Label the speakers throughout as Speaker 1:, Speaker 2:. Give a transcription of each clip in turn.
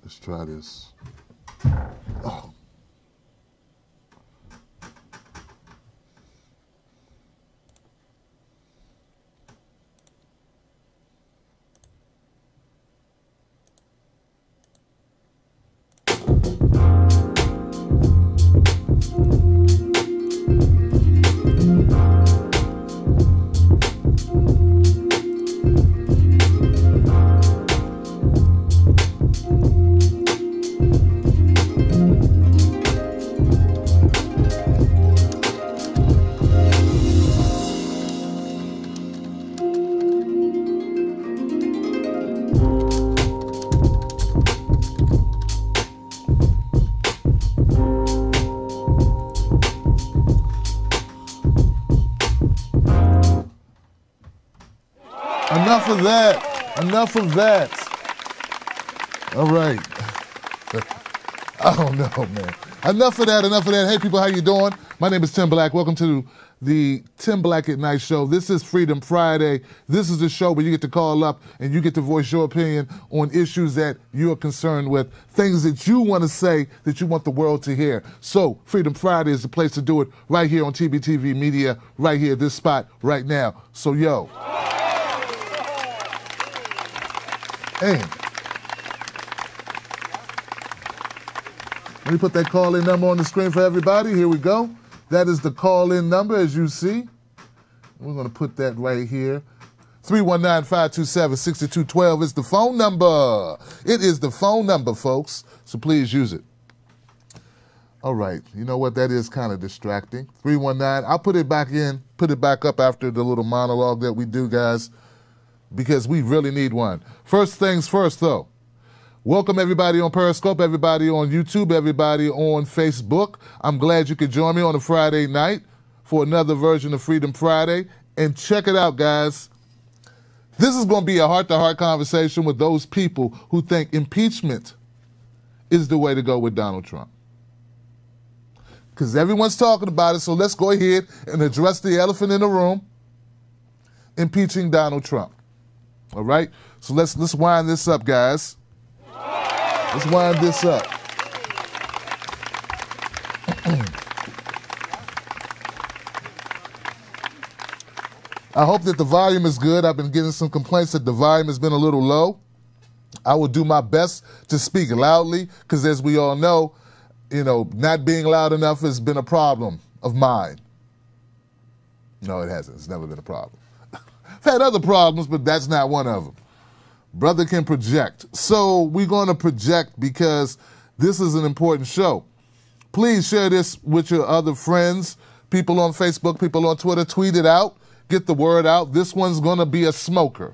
Speaker 1: Let's try this. Oh. Enough of that. Enough of that. All right. I don't know, man. Enough of that. Enough of that. Hey, people, how you doing? My name is Tim Black. Welcome to the Tim Black at Night show. This is Freedom Friday. This is the show where you get to call up and you get to voice your opinion on issues that you're concerned with, things that you want to say that you want the world to hear. So Freedom Friday is the place to do it, right here on TBTV Media, right here, this spot, right now. So, yo. Hey, let me put that call-in number on the screen for everybody. Here we go. That is the call-in number, as you see. We're going to put that right here. 319-527-6212 is the phone number. It is the phone number, folks, so please use it. All right, you know what? That is kind of distracting. 319, I'll put it back in, put it back up after the little monologue that we do, guys, because we really need one. First things first, though. Welcome everybody on Periscope, everybody on YouTube, everybody on Facebook. I'm glad you could join me on a Friday night for another version of Freedom Friday. And check it out, guys. This is going to be a heart-to-heart conversation with those people who think impeachment is the way to go with Donald Trump. Because everyone's talking about it, so let's go ahead and address the elephant in the room, impeaching Donald Trump. All right? So let's wind this up, guys. Let's wind this up. I hope that the volume is good. I've been getting some complaints that the volume has been a little low. I will do my best to speak loudly because, as we all know, not being loud enough has been a problem of mine. No, it hasn't. It's never been a problem. I've had other problems, but that's not one of them. Brother can project. So we're going to project because this is an important show. Please share this with your other friends, people on Facebook, people on Twitter. Tweet it out. Get the word out. This one's going to be a smoker.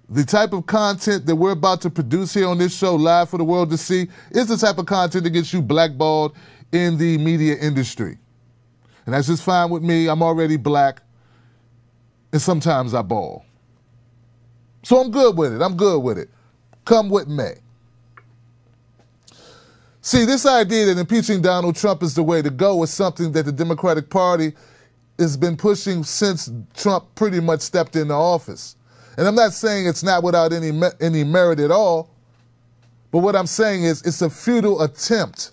Speaker 1: The type of content that we're about to produce here on this show, live for the world to see, is the type of content that gets you blackballed in the media industry. And that's just fine with me. I'm already black. And sometimes I ball. So I'm good with it. I'm good with it. Come with me. See, this idea that impeaching Donald Trump is the way to go is something that the Democratic Party has been pushing since Trump pretty much stepped into office. And I'm not saying it's not without any merit at all, but what I'm saying is it's a futile attempt.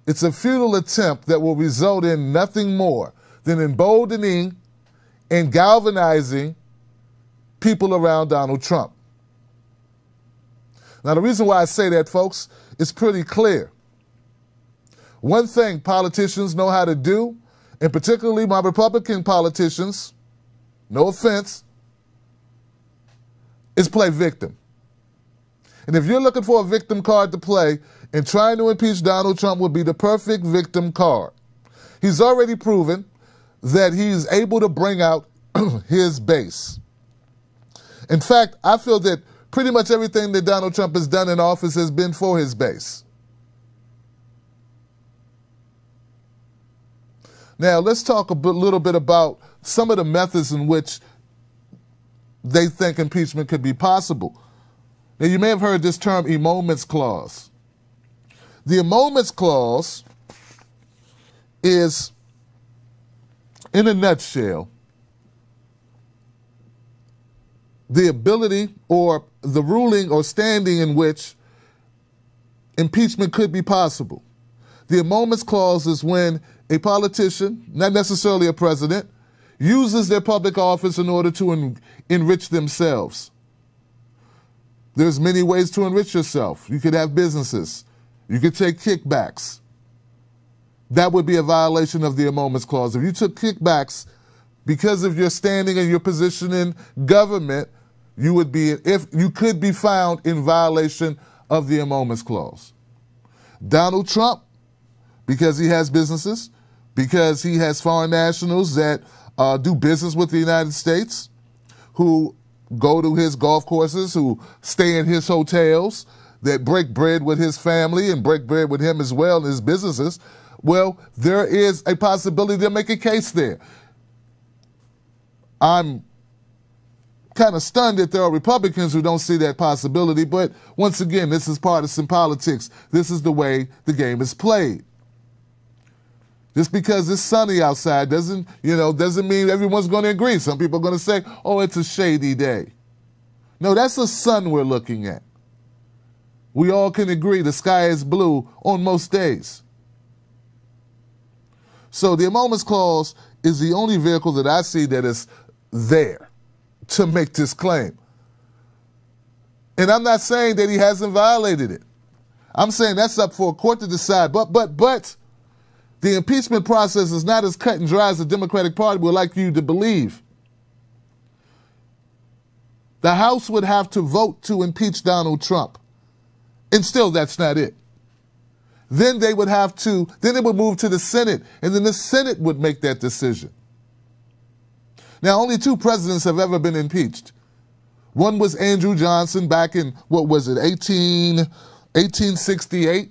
Speaker 1: It's a futile attempt that will result in nothing more than emboldening and galvanizing people around Donald Trump. Now, the reason why I say that, folks, is pretty clear. One thing politicians know how to do, and particularly my Republican politicians, no offense, is play victim. And if you're looking for a victim card to play, and trying to impeach Donald Trump would be the perfect victim card. He's already proven that he's able to bring out his base. In fact, I feel that pretty much everything that Donald Trump has done in office has been for his base. Now, let's talk little bit about some of the methods in which they think impeachment could be possible. Now, you may have heard this term, emoluments clause. The emoluments clause is, in a nutshell, the ability or the ruling or standing in which impeachment could be possible. The emoluments clause is when a politician, not necessarily a president, uses their public office in order to enrich themselves. There's many ways to enrich yourself. You could have businesses. You could take kickbacks. That would be a violation of the emoluments clause. If you took kickbacks because of your standing and your position in government, you could be found in violation of the emoluments clause. Donald Trump, because he has businesses, because he has foreign nationals that do business with the United States, who go to his golf courses, who stay in his hotels, that break bread with his family and break bread with him as well in his businesses, well, there is a possibility to make a case there. I'm kind of stunned that there are Republicans who don't see that possibility, but once again, this is partisan politics. This is the way the game is played. Just because it's sunny outside doesn't mean everyone's going to agree. Some people are going to say, oh, it's a shady day. No, that's the sun we're looking at. We all can agree the sky is blue on most days. So the emoluments clause is the only vehicle that I see that is there to make this claim. And I'm not saying that he hasn't violated it. I'm saying that's up for a court to decide. But the impeachment process is not as cut and dry as the Democratic Party would like you to believe. The House would have to vote to impeach Donald Trump. And still, that's not it. Then it would move to the Senate, and then the Senate would make that decision. Now, only 2 presidents have ever been impeached. One was Andrew Johnson back in, 1868.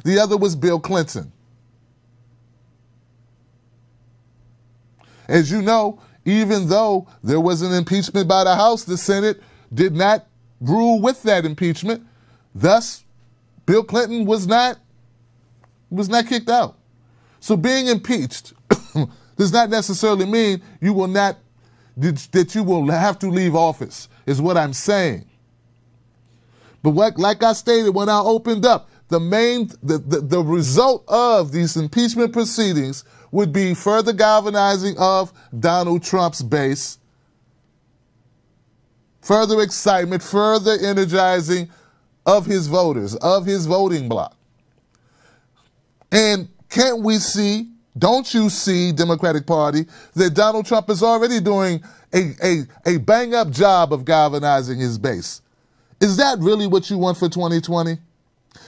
Speaker 1: The other was Bill Clinton. As you know, even though there was an impeachment by the House, the Senate did not rule with that impeachment. Thus, Bill Clinton was not kicked out. So being impeached does not necessarily mean that you will have to leave office, is what I'm saying. But like I stated when I opened up, the result of these impeachment proceedings would be further galvanizing of Donald Trump's base, further excitement, further energizing of his voters, of his voting bloc. And don't you see, Democratic Party, that Donald Trump is already doing a bang-up job of galvanizing his base? Is that really what you want for 2020?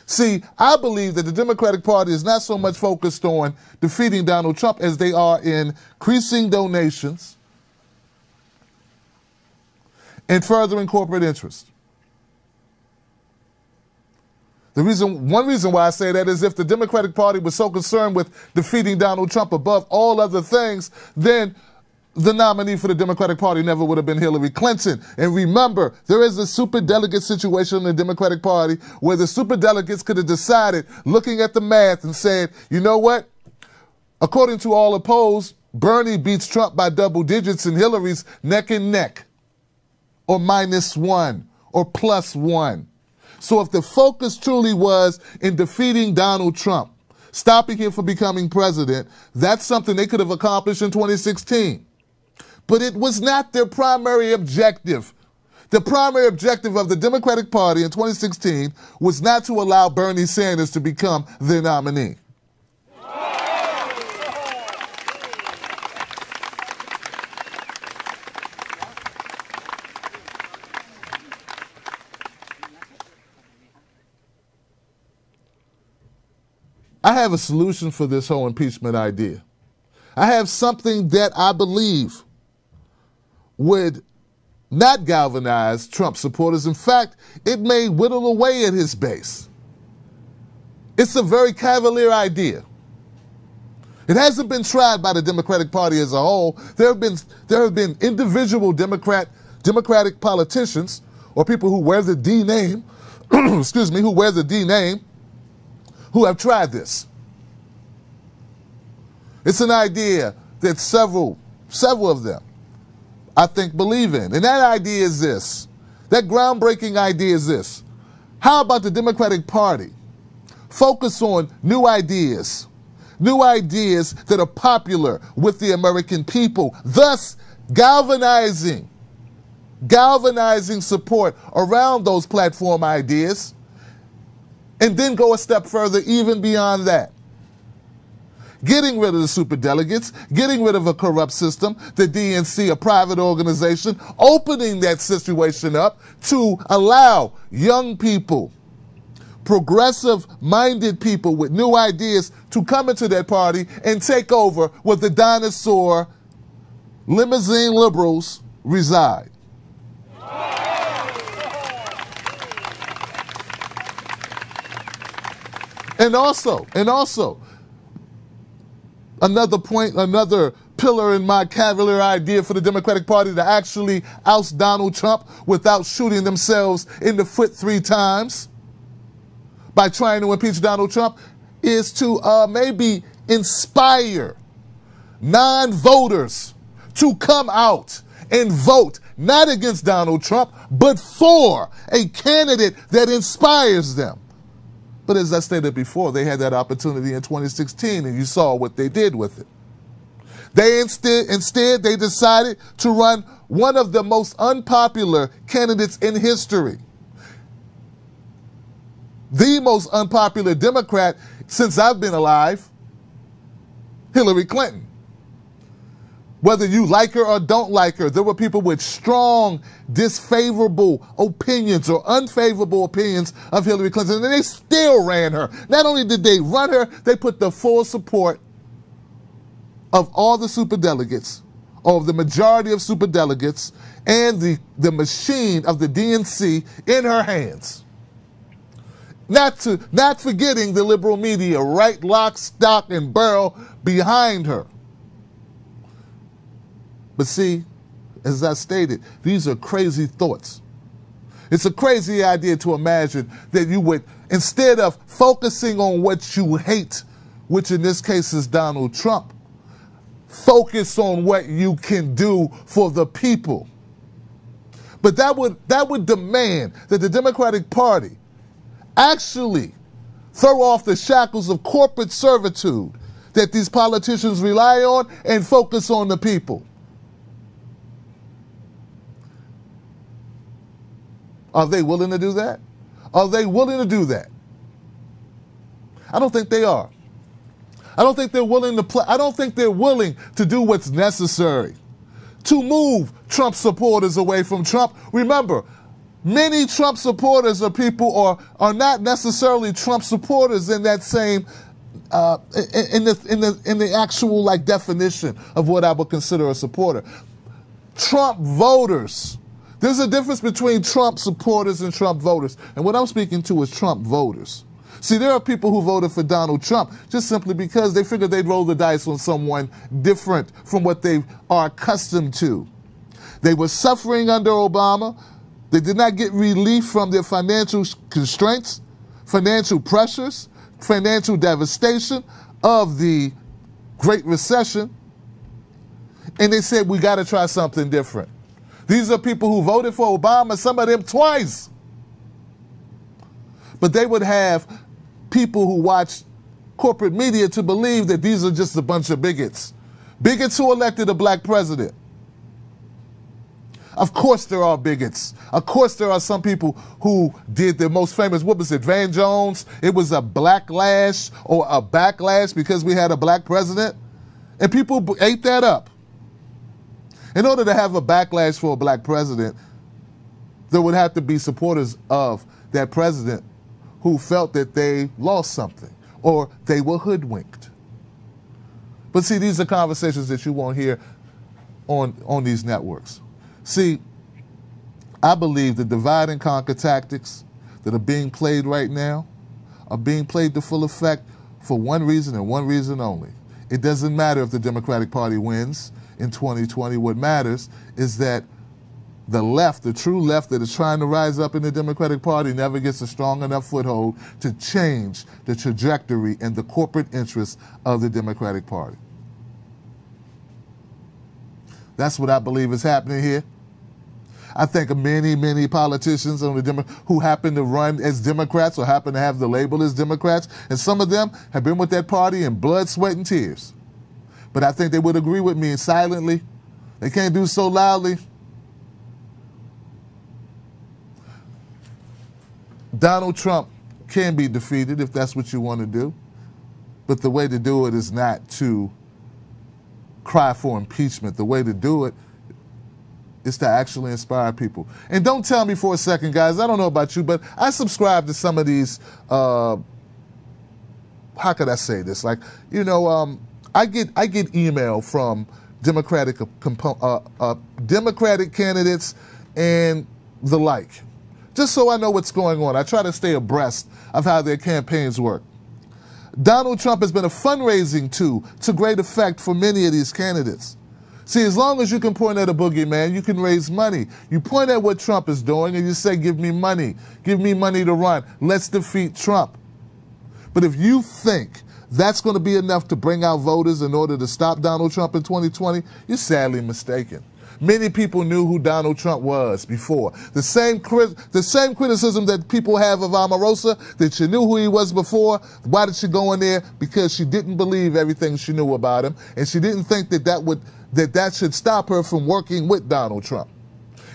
Speaker 1: See, I believe that the Democratic Party is not so much focused on defeating Donald Trump as they are in increasing donations and furthering corporate interest. One reason why I say that is if the Democratic Party was so concerned with defeating Donald Trump above all other things, then the nominee for the Democratic Party never would have been Hillary Clinton. And remember, there is a superdelegate situation in the Democratic Party where the superdelegates could have decided, looking at the math, and said, you know what? According to all opposed, Bernie beats Trump by double digits and Hillary's neck and neck, or -1, or +1. So if the focus truly was in defeating Donald Trump, stopping him from becoming president, that's something they could have accomplished in 2016. But it was not their primary objective. The primary objective of the Democratic Party in 2016 was not to allow Bernie Sanders to become their nominee. I have a solution for this whole impeachment idea. I have something that I believe would not galvanize Trump supporters. In fact, it may whittle away at his base. It's a very cavalier idea. It hasn't been tried by the Democratic Party as a whole. There have been individual Democratic politicians or people who wear the D name, who have tried this. It's an idea that several of them, I think, believe in. And that idea is this. That groundbreaking idea is this. How about the Democratic Party focus on new ideas that are popular with the American people, thus galvanizing support around those platform ideas, and then go a step further even beyond that. Getting rid of the superdelegates, getting rid of a corrupt system, the DNC, a private organization, opening that situation up to allow young people, progressive-minded people with new ideas to come into that party and take over where the dinosaur limousine liberals reside. And also, another pillar in my cavalier idea for the Democratic Party to actually oust Donald Trump without shooting themselves in the foot 3 times by trying to impeach Donald Trump is to maybe inspire non-voters to come out and vote not against Donald Trump, but for a candidate that inspires them. But as I stated before, they had that opportunity in 2016, and you saw what they did with it. They instead they decided to run one of the most unpopular candidates in history. The most unpopular Democrat since I've been alive, Hillary Clinton. Whether you like her or don't like her, there were people with strong, disfavorable opinions or unfavorable opinions of Hillary Clinton, and they still ran her. Not only did they run her, they put the full support of all the superdelegates, or the majority of superdelegates, and the machine of the DNC in her hands. Not forgetting the liberal media, right lock, stock, and barrel behind her. But see, as I stated, these are crazy thoughts. It's a crazy idea to imagine that you would, instead of focusing on what you hate, which in this case is Donald Trump, focus on what you can do for the people. But that would demand that the Democratic Party actually throw off the shackles of corporate servitude that these politicians rely on and focus on the people. Are they willing to do that? Are they willing to do that? I don't think they are. I don't think they're willing to play. I don't think they're willing to do what's necessary to move Trump supporters away from Trump. Remember, many Trump supporters are people or are not necessarily Trump supporters in that same in the actual like definition of what I would consider a supporter. Trump voters. There's a difference between Trump supporters and Trump voters. And what I'm speaking to is Trump voters. See, there are people who voted for Donald Trump just simply because they figured they'd roll the dice on someone different from what they are accustomed to. They were suffering under Obama. They did not get relief from their financial constraints, financial pressures, financial devastation of the Great Recession. And they said, we got to try something different. These are people who voted for Obama, some of them twice. But they would have people who watch corporate media to believe that these are just a bunch of bigots. Bigots who elected a black president. Of course there are bigots. Of course there are some people who did the most famous, what was it, Van Jones? It was a blacklash or a backlash because we had a black president. And people ate that up. In order to have a backlash for a black president, there would have to be supporters of that president who felt that they lost something or they were hoodwinked. But see, these are conversations that you won't hear on these networks. See, I believe the divide and conquer tactics that are being played right now are being played to full effect for one reason and one reason only. It doesn't matter if the Democratic Party wins in 2020. What matters is that the left, the true left that is trying to rise up in the Democratic Party, never gets a strong enough foothold to change the trajectory and the corporate interests of the Democratic Party. That's what I believe is happening here. I think of many, many politicians on the who happen to run as Democrats or happen to have the label as Democrats, and some of them have been with that party in blood, sweat, and tears. But I think they would agree with me silently. They can't do so loudly. Donald Trump can be defeated if that's what you want to do. But the way to do it is not to cry for impeachment. The way to do it is to actually inspire people. And don't tell me for a second, guys, I don't know about you, but I subscribe to some of these, how could I say this? Like, you know, I get email from Democratic candidates and the like, just so I know what's going on. I try to stay abreast of how their campaigns work. Donald Trump has been a fundraising tool to great effect for many of these candidates. See, as long as you can point at a boogeyman, you can raise money. You point at what Trump is doing and you say, give me money to run. Let's defeat Trump. But if you think that's going to be enough to bring out voters in order to stop Donald Trump in 2020, you're sadly mistaken. Many people knew who Donald Trump was before. The same criticism that people have of Omarosa, that she knew who he was before. Why did she go in there? Because she didn't believe everything she knew about him, and she didn't think that should stop her from working with Donald Trump.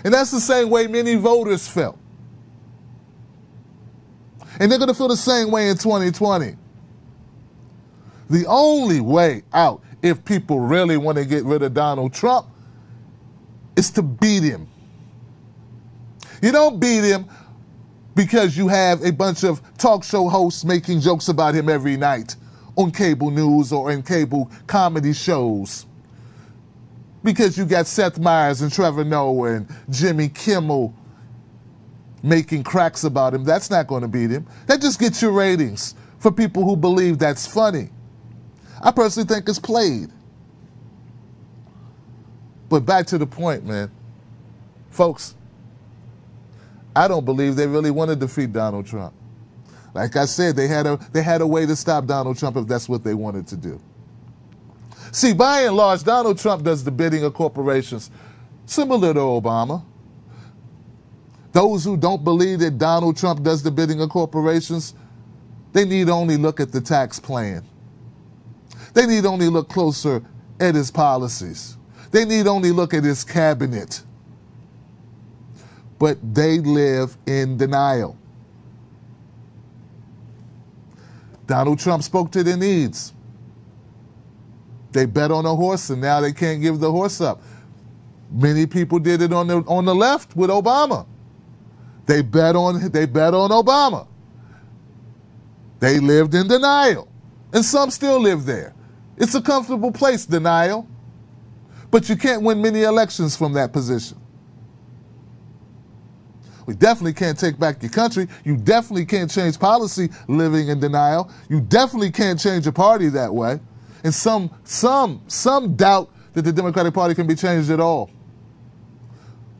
Speaker 1: And that's the same way many voters felt. And they're going to feel the same way in 2020. The only way out, if people really want to get rid of Donald Trump, is to beat him. You don't beat him because you have a bunch of talk show hosts making jokes about him every night on cable news or in cable comedy shows. Because you got Seth Meyers and Trevor Noah and Jimmy Kimmel making cracks about him. That's not going to beat him. That just gets you ratings for people who believe that's funny. I personally think it's played. But back to the point, man. Folks, I don't believe they really want to defeat Donald Trump. Like I said, they had a way to stop Donald Trump if that's what they wanted to do. See, by and large, Donald Trump does the bidding of corporations, similar to Obama. Those who don't believe that Donald Trump does the bidding of corporations, they need only look at the tax plan. They need only look closer at his policies. They need only look at his cabinet. But they live in denial. Donald Trump spoke to their needs. They bet on a horse and now they can't give the horse up. Many people did it on the left with Obama. They bet on Obama. They lived in denial. And some still live there. It's a comfortable place, denial. But you can't win many elections from that position. We definitely can't take back your country. You definitely can't change policy living in denial. You definitely can't change a party that way. And some doubt that the Democratic Party can be changed at all.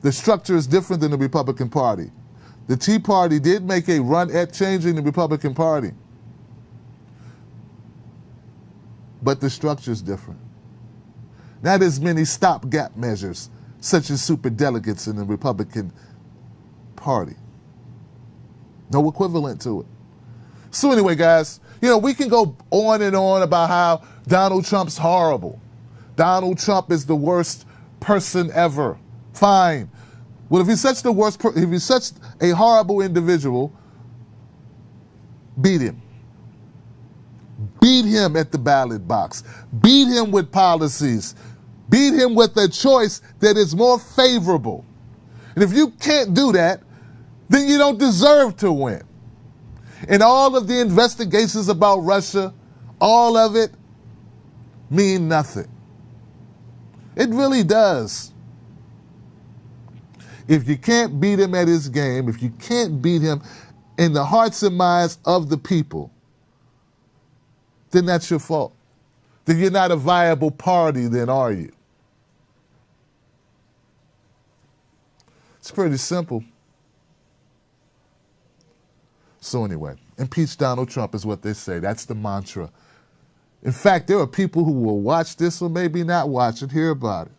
Speaker 1: The structure is different than the Republican Party. The Tea Party did make a run at changing the Republican Party. But the structure is different. Not as many stopgap measures, such as superdelegates in the Republican Party. No equivalent to it. So anyway, guys, you know, we can go on and on about how Donald Trump's horrible. Donald Trump is the worst person ever. Fine. Well, if he's such if he's such a horrible individual, beat him. Beat him at the ballot box. Beat him with policies. Beat him with a choice that is more favorable. And if you can't do that, then you don't deserve to win. And all of the investigations about Russia, all of it, mean nothing. It really does. If you can't beat him at his game, if you can't beat him in the hearts and minds of the people, then that's your fault. Then you're not a viable party, then are you? It's pretty simple. So anyway, impeach Donald Trump is what they say. That's the mantra. In fact, there are people who will watch this or maybe not watch it, hear about it.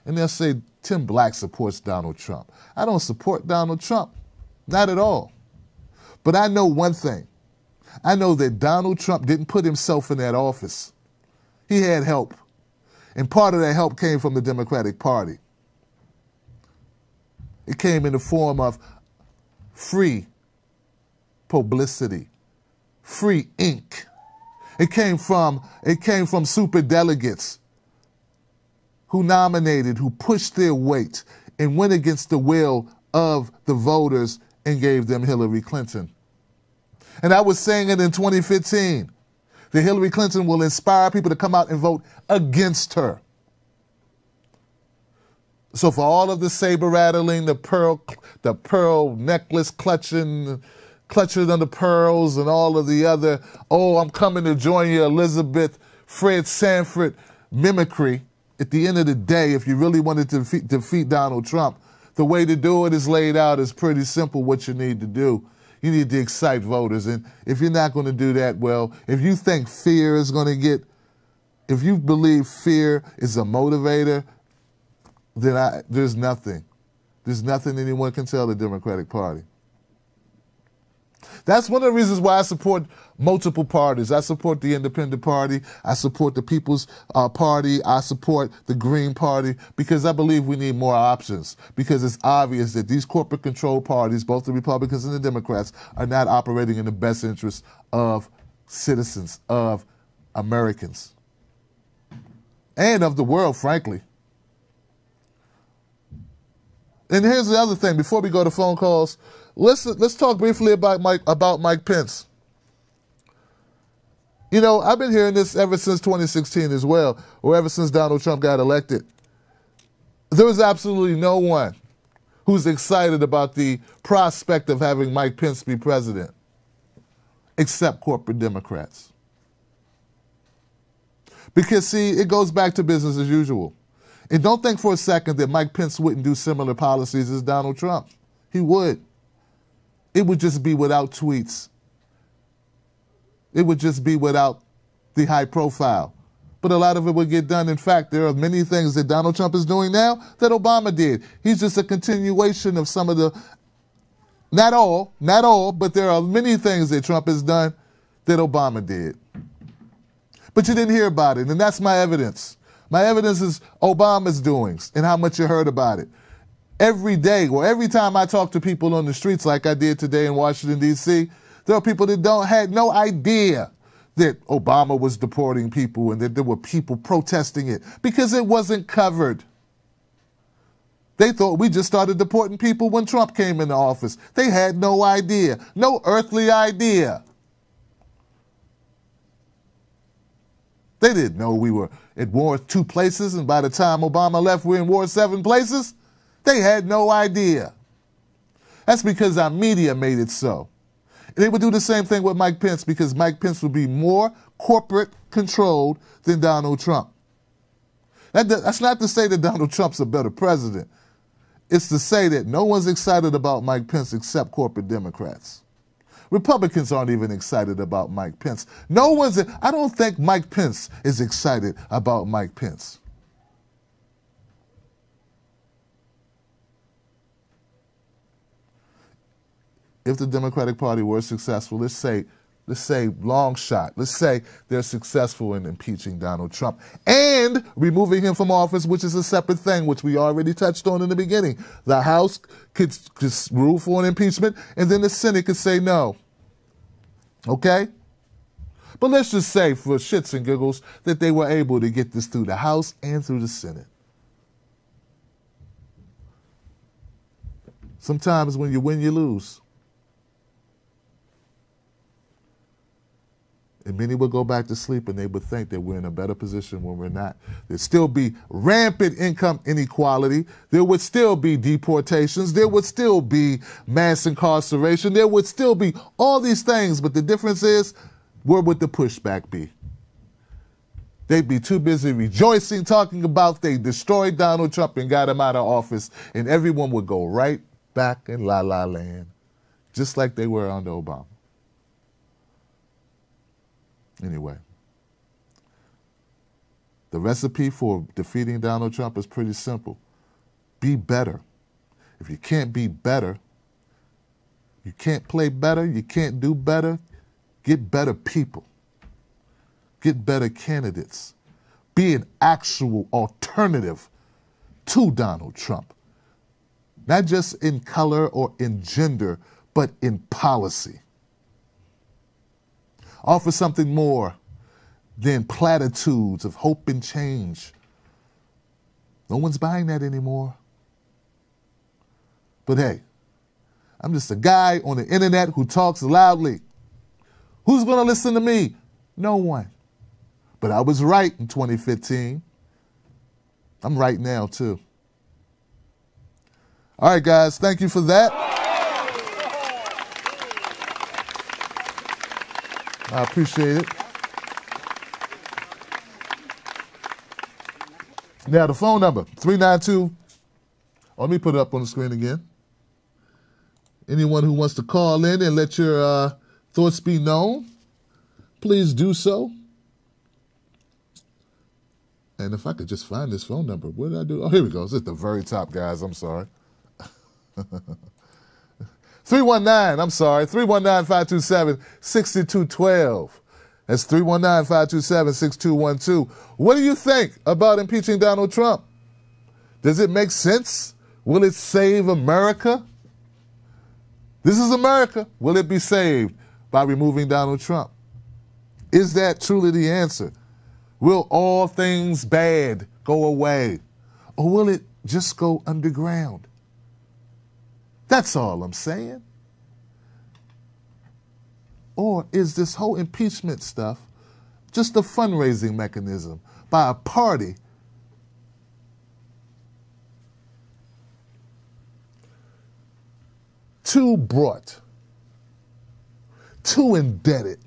Speaker 1: and they'll say Tim Black supports Donald Trump. I don't support Donald Trump, not at all. But I know one thing. I know that Donald Trump didn't put himself in that office. He had help. And part of that help came from the Democratic Party. It came in the form of free publicity, free ink. It came from superdelegates who nominated, who pushed their weight and went against the will of the voters and gave them Hillary Clinton. And I was saying it in 2015, that Hillary Clinton will inspire people to come out and vote against her. So for all of the saber rattling, the pearl necklace clutching on the pearls and all of the other, oh, I'm coming to join you, Elizabeth, Fred Sanford mimicry, at the end of the day, if you really wanted to defeat Donald Trump, the way to do it is laid out. It's pretty simple what you need to do. You need to excite voters. And if you're not going to do that, well, if you think fear is going to get, if you believe fear is a motivator, then there's nothing. There's nothing anyone can tell the Democratic Party. That's one of the reasons why I support multiple parties. I support the Independent Party. I support the People's Party. I support the Green Party because I believe we need more options, because it's obvious that these corporate-controlled parties, both the Republicans and the Democrats, are not operating in the best interest of citizens, of Americans, and of the world, frankly. And here's the other thing. Before we go to phone calls, let's talk briefly about Mike Pence. You know, I've been hearing this ever since 2016 as well, or ever since Donald Trump got elected. There is absolutely no one who's excited about the prospect of having Mike Pence be president, except corporate Democrats. Because, see, it goes back to business as usual. And don't think for a second that Mike Pence wouldn't do similar policies as Donald Trump. He would. It would just be without tweets. It would just be without the high profile. But a lot of it would get done. In fact, there are many things that Donald Trump is doing now that Obama did. He's just a continuation of some of the, not all, but there are many things that Trump has done that Obama did. But you didn't hear about it, and that's my evidence. My evidence is Obama's doings and how much you heard about it. Every day, or every time I talk to people on the streets like I did today in Washington, D.C., there are people that had no idea that Obama was deporting people and that there were people protesting it because it wasn't covered. They thought we just started deporting people when Trump came into office. They had no idea, no earthly idea. They didn't know we were at war 2 places, and by the time Obama left, we're in war 7 places. They had no idea. That's because our media made it so. And they would do the same thing with Mike Pence, because Mike Pence would be more corporate controlled than Donald Trump. That's not to say that Donald Trump's a better president. It's to say that no one's excited about Mike Pence except corporate Democrats. Republicans aren't even excited about Mike Pence. I don't think Mike Pence is excited about Mike Pence. If the Democratic Party were successful, let's say long shot, let's say they're successful in impeaching Donald Trump and removing him from office, which is a separate thing, which we already touched on in the beginning. The House could rule for an impeachment, and then the Senate could say no. Okay? But let's just say, for shits and giggles, that they were able to get this through the House and through the Senate. Sometimes when you win, you lose. And many would go back to sleep and they would think that we're in a better position when we're not. There'd still be rampant income inequality. There would still be deportations. There would still be mass incarceration. There would still be all these things. But the difference is, where would the pushback be? They'd be too busy rejoicing, talking about they destroyed Donald Trump and got him out of office. And everyone would go right back in la-la land, just like they were under Obama. Anyway, The recipe for defeating Donald Trump is pretty simple. Be better. If you can't be better, you can't play better, you can't do better, get better people. Get better candidates. Be an actual alternative to Donald Trump. Not just in color or in gender, but in policy. Offer something more than platitudes of hope and change. No one's buying that anymore. But hey, I'm just a guy on the internet who talks loudly. Who's going to listen to me? No one. But I was right in 2015. I'm right now, too. All right, guys, thank you for that. I appreciate it. Now, the phone number, 392. Let me put it up on the screen again. Anyone who wants to call in and let your thoughts be known, please do so. And if I could just find this phone number, what did I do? Oh, here we go. It's at the very top, guys. I'm sorry. 319, I'm sorry, 319-527-6212. That's 319-527-6212. What do you think about impeaching Donald Trump? Does it make sense? Will it save America? This is America. Will it be saved by removing Donald Trump? Is that truly the answer? Will all things bad go away? Or will it just go underground? That's all I'm saying. Or is this whole impeachment stuff just a fundraising mechanism by a party too brought, too indebted,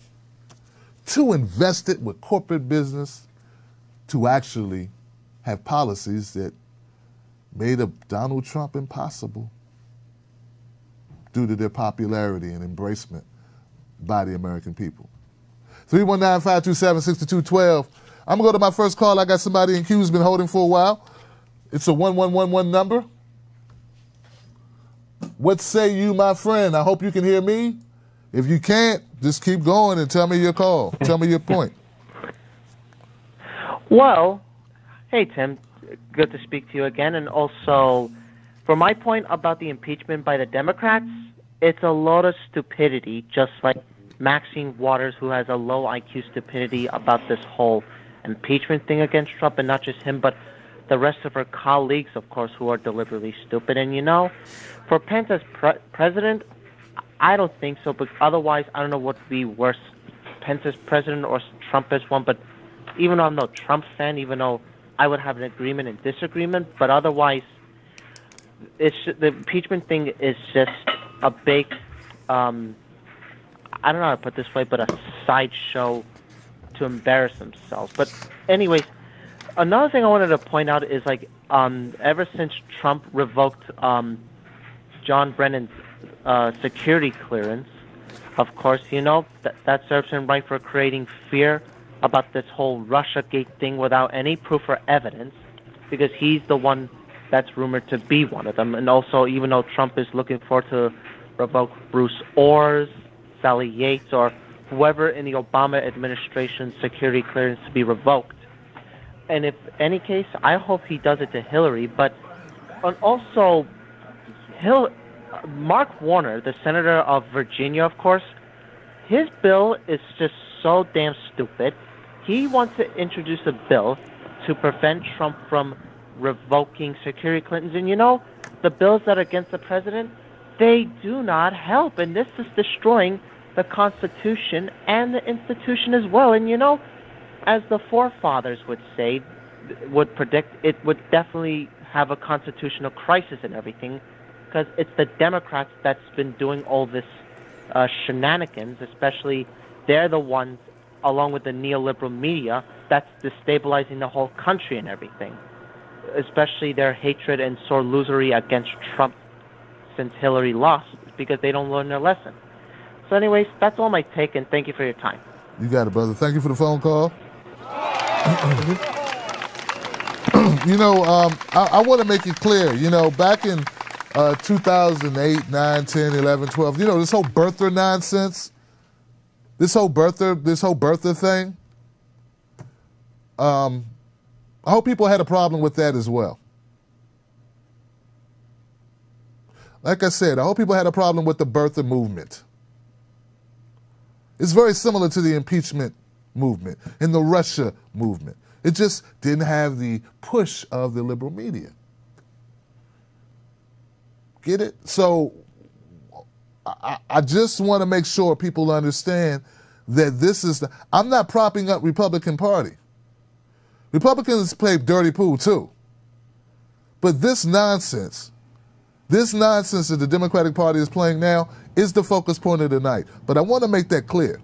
Speaker 1: too invested with corporate business to actually have policies that made Donald Trump impossible due to their popularity and embracement by the American people? 319-527-6212. I'm going to go to my first call. I got somebody in queue who's been holding for a while. It's a 1111 number. What say you, my friend? I hope you can hear me. If you can't, just keep going and tell me your call. Tell me your point.
Speaker 2: Well, hey, Tim. Good to speak to you again. And also, for my point about the impeachment by the Democrats, it's a lot of stupidity, just like Maxine Waters, who has a low IQ stupidity about this whole impeachment thing against Trump, and not just him, but the rest of her colleagues, of course, who are deliberately stupid. And, you know, for Pence as president, I don't think so, but otherwise, I don't know what would be worse, Pence as president or Trump as one. But even though I'm no Trump fan, even though I would have an agreement and disagreement, but otherwise, the impeachment thing is just a big, I don't know how to put it this way, but a sideshow to embarrass themselves. But anyways, another thing I wanted to point out is, like, ever since Trump revoked John Brennan's security clearance, of course, you know, that serves him right for creating fear about this whole Russiagate thing without any proof or evidence, because he's the one that's rumored to be one of them. And also, even though Trump is looking forward to revoke Bruce Orr's, Sally Yates, or whoever in the Obama administration's security clearance to be revoked. And if any case, I hope he does it to Hillary. But also, Mark Warner, the senator of Virginia, of course, his bill is just so damn stupid. He wants to introduce a bill to prevent Trump from revoking security clearance. And, you know, the bills that are against the president, they do not help. And this is destroying the Constitution and the institution as well. And, you know, as the forefathers would say, would predict, it would definitely have a constitutional crisis and everything, because it's the Democrats that's been doing all this shenanigans, especially they're the ones, along with the neoliberal media, that's destabilizing the whole country and everything, especially their hatred and sore losery against Trump since Hillary lost, because they don't learn their lesson. So anyways, that's all my take, and thank you for your time.
Speaker 1: You got it, brother. Thank you for the phone call. I want to make it clear, back in 2008, 9, 10, 11, 12, this whole birther nonsense, this whole birther thing, I hope people had a problem with that as well. Like I said, I hope people had a problem with the birther movement. It's very similar to the impeachment movement and the Russia movement. It just didn't have the push of the liberal media. Get it? So I just want to make sure people understand that this is I'm not propping up Republican Party. Republicans play dirty pool too. But this nonsense that the Democratic Party is playing now is the focus point of the night. But I want to make that clear.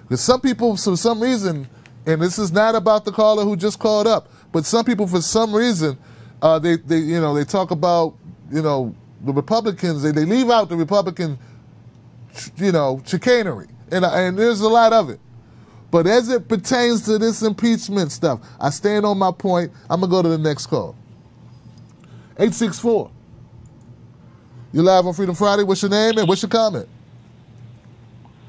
Speaker 1: Because some people, for some reason, and this is not about the caller who just called up, but some people, for some reason, they talk about, the Republicans, they leave out the Republican, chicanery. And there's a lot of it. But as it pertains to this impeachment stuff, I stand on my point. I'm going to go to the next call. 864. You're live on Freedom Friday. What's your name and what's your comment?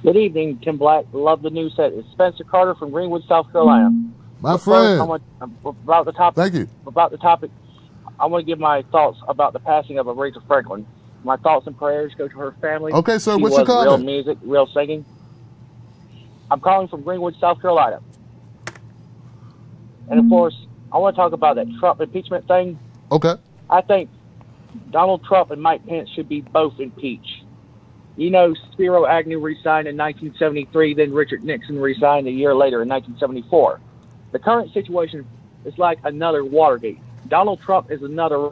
Speaker 3: Good evening, Tim Black. Love the new set. It's Spencer Carter from Greenwood, South Carolina.
Speaker 1: My friend.
Speaker 3: About the topic.
Speaker 1: Thank you.
Speaker 3: About the topic, I want to give my thoughts about the passing of Aretha Franklin. My thoughts and prayers go to her family.
Speaker 1: Okay, sir.
Speaker 3: She
Speaker 1: what's your comment?
Speaker 3: Real music, real singing. I'm calling from Greenwood, South Carolina. And of course, I want to talk about that Trump impeachment thing.
Speaker 1: Okay.
Speaker 3: I think Donald Trump and Mike Pence should be both impeached. Spiro Agnew resigned in 1973, then Richard Nixon resigned a year later in 1974. The current situation is like another Watergate. Donald Trump is another...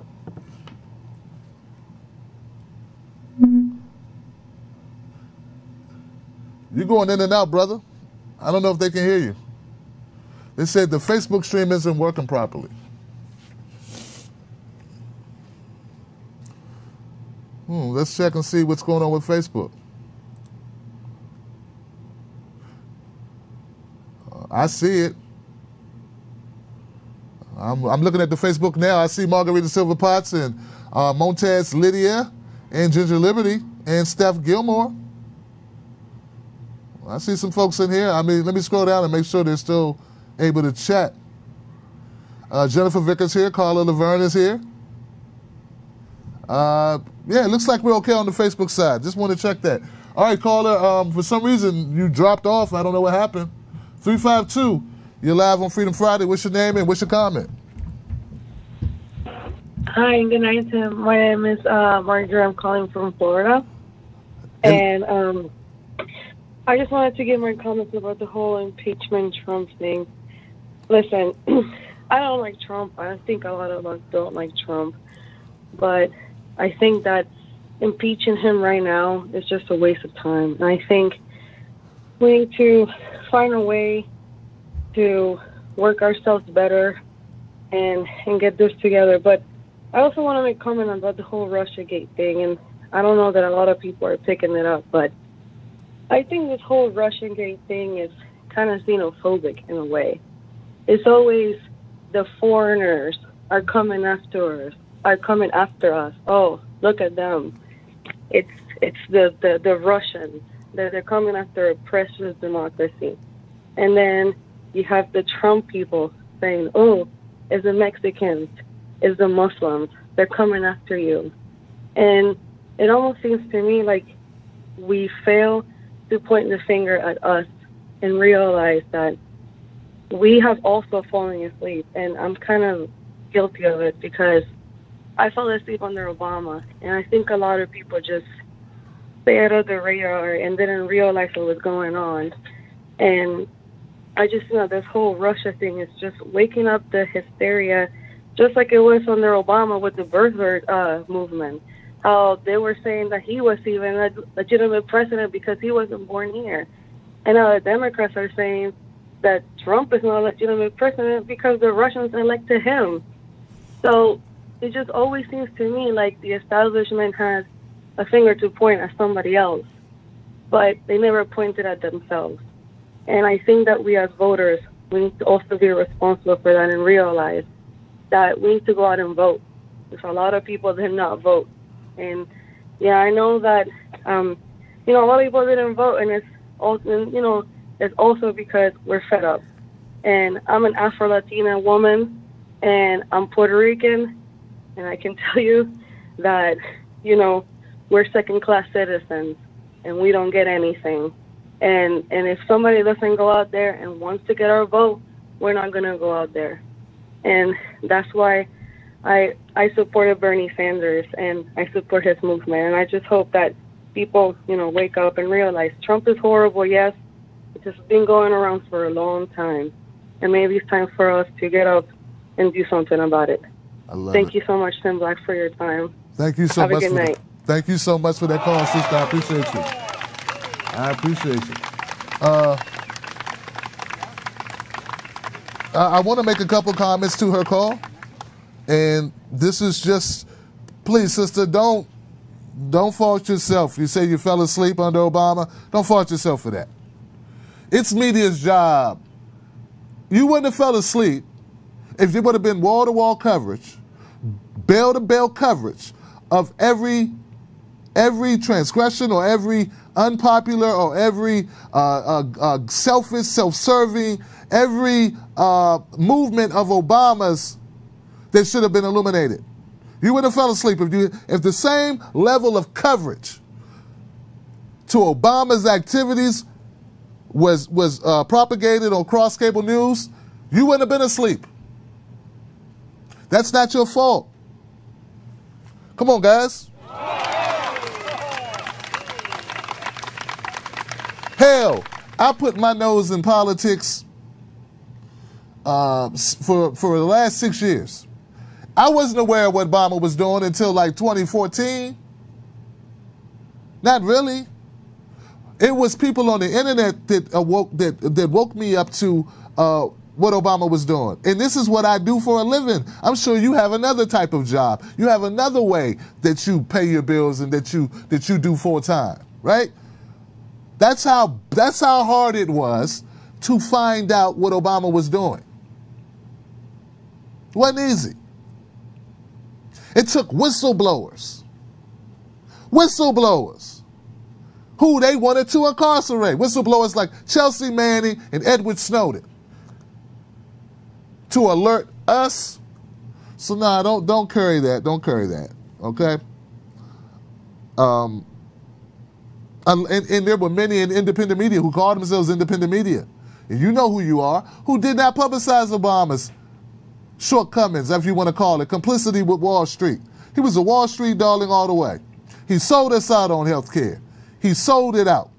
Speaker 1: You're going in and out, brother. I don't know if they can hear you. They said the Facebook stream isn't working properly. Let's check and see what's going on with Facebook. I see it. I'm looking at the Facebook now. I see Margarita Silver Potts and Montez Lydia and Ginger Liberty and Steph Gilmore. I see some folks in here. Let me scroll down and make sure they're still able to chat. Jennifer Vickers here. Carla Laverne is here. Yeah, it looks like we're okay on the Facebook side. Just want to check that. All right, caller, for some reason you dropped off. I don't know what happened. 352, you're live on Freedom Friday. What's your name and what's your comment?
Speaker 4: Hi, good night, Tim. My name is Margaret. I'm calling from Florida. And I just wanted to give my comments about the whole impeachment Trump thing. Listen, I don't like Trump. I think a lot of us don't like Trump. But I think that impeaching him right now is just a waste of time. And I think we need to find a way to work ourselves better and get this together. But I also want to make a comment about the whole Russiagate thing. And I don't know that a lot of people are picking it up, but I think this whole Russiagate thing is kind of xenophobic in a way. It's always the foreigners are coming after us. Oh, look at them. It's the Russians. They're coming after a precious democracy. And then you have the Trump people saying, oh, it's the Mexicans, it's the Muslims. They're coming after you. And it almost seems to me like we fail to point the finger at us and realize that we have also fallen asleep. And I'm kind of guilty of it because I fell asleep under Obama. And I think a lot of people just stay out of the radar and didn't realize what was going on. And I just this whole Russia thing is just waking up the hysteria, just like it was under Obama with the birther movement. How they were saying that he was even a legitimate president because he wasn't born here. And now the Democrats are saying that Trump is not a legitimate president because the Russians elected him. So it just always seems to me like the establishment has a finger to point at somebody else, but they never pointed at themselves. And I think that we as voters we need to also be responsible for that and realize that we need to go out and vote. There's a lot of people that did not vote. And yeah, I know that, a lot of people didn't vote, and it's also, it's also because we're fed up. And I'm an Afro-Latina woman, and I'm Puerto Rican, and I can tell you that, we're second-class citizens, and we don't get anything. And if somebody doesn't go out there and wants to get our vote, we're not going to go out there. And that's why I supported Bernie Sanders, and I support his movement. And I just hope that people, wake up and realize Trump is horrible, yes. It's just been going around for a long time. And maybe it's time for us to get up and do something about it. Thank you so much, Tim Black, for your time.
Speaker 1: Thank you so much. Have a good night. Thank you so much for that call, sister. I appreciate you. I appreciate you. I want to make a couple comments to her call. And this is just, please, sister, don't fault yourself. You say you fell asleep under Obama. Don't fault yourself for that. It's media's job. You wouldn't have fell asleep if there would have been wall-to-wall coverage, bell-to-bell coverage of every transgression or every unpopular or every selfish, self-serving, every movement of Obama's that should have been illuminated. You wouldn't have fell asleep if the same level of coverage to Obama's activities was propagated on cross-cable news. You wouldn't have been asleep. That's not your fault. Come on, guys. Hell, I put my nose in politics for the last 6 years. I wasn't aware of what Obama was doing until like 2014. Not really. It was people on the internet that woke me up to what Obama was doing. And this is what I do for a living. I'm sure you have another type of job. You have another way that you pay your bills and that you do full time, right? That's how hard it was to find out what Obama was doing. It wasn't easy. It took whistleblowers who they wanted to incarcerate. Whistleblowers like Chelsea Manning and Edward Snowden to alert us. So nah, don't carry that. Don't carry that. Okay. And there were many in independent media who called themselves independent media. And you know who you are, who did not publicize Obama's shortcomings, if you want to call it, complicity with Wall Street. He was a Wall Street darling all the way. He sold us out on health care. He sold it out.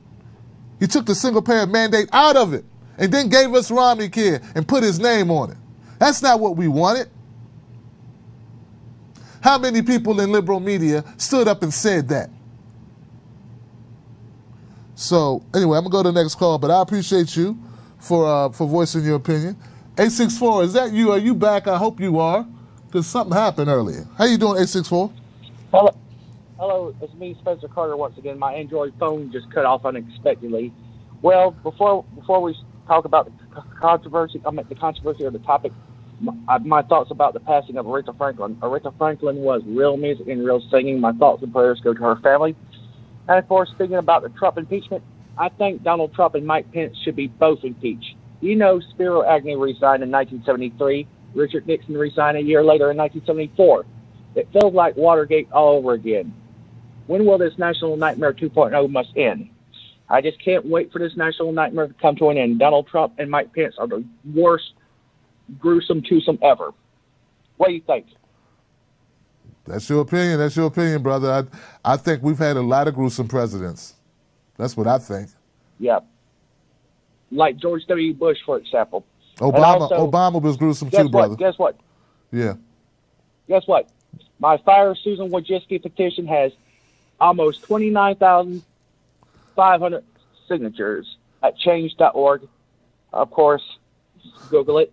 Speaker 1: He took the single-payer mandate out of it and then gave us Romney Care and put his name on it. That's not what we wanted. How many people in liberal media stood up and said that? So anyway, I'm going to go to the next call, but I appreciate you for voicing your opinion. 864, is that you? Are you back? I hope you are, because something happened earlier. How you doing, 864?
Speaker 3: Hello, it's me, Spencer Carter, once again. My Android phone just cut off unexpectedly. Well, before we talk about the controversy or the topic, my thoughts about the passing of Aretha Franklin. Aretha Franklin was real music and real singing. My thoughts and prayers go to her family. And, of course, speaking about the Trump impeachment, I think Donald Trump and Mike Pence should be both impeached. Spiro Agnew resigned in 1973. Richard Nixon resigned a year later in 1974. It feels like Watergate all over again. When will this national nightmare 2.0 must end? I just can't wait for this national nightmare to come to an end. Donald Trump and Mike Pence are the worst, gruesome twosome ever. What do you think?
Speaker 1: That's your opinion. That's your opinion, brother. I think we've had a lot of gruesome presidents. That's what I think.
Speaker 3: Yeah. Like George W. Bush, for example.
Speaker 1: Obama was gruesome too, brother.
Speaker 3: Guess what?
Speaker 1: Yeah.
Speaker 3: Guess what? My Fire Susan Wojcicki petition has almost 29,500 signatures at change.org. Of course, Google it.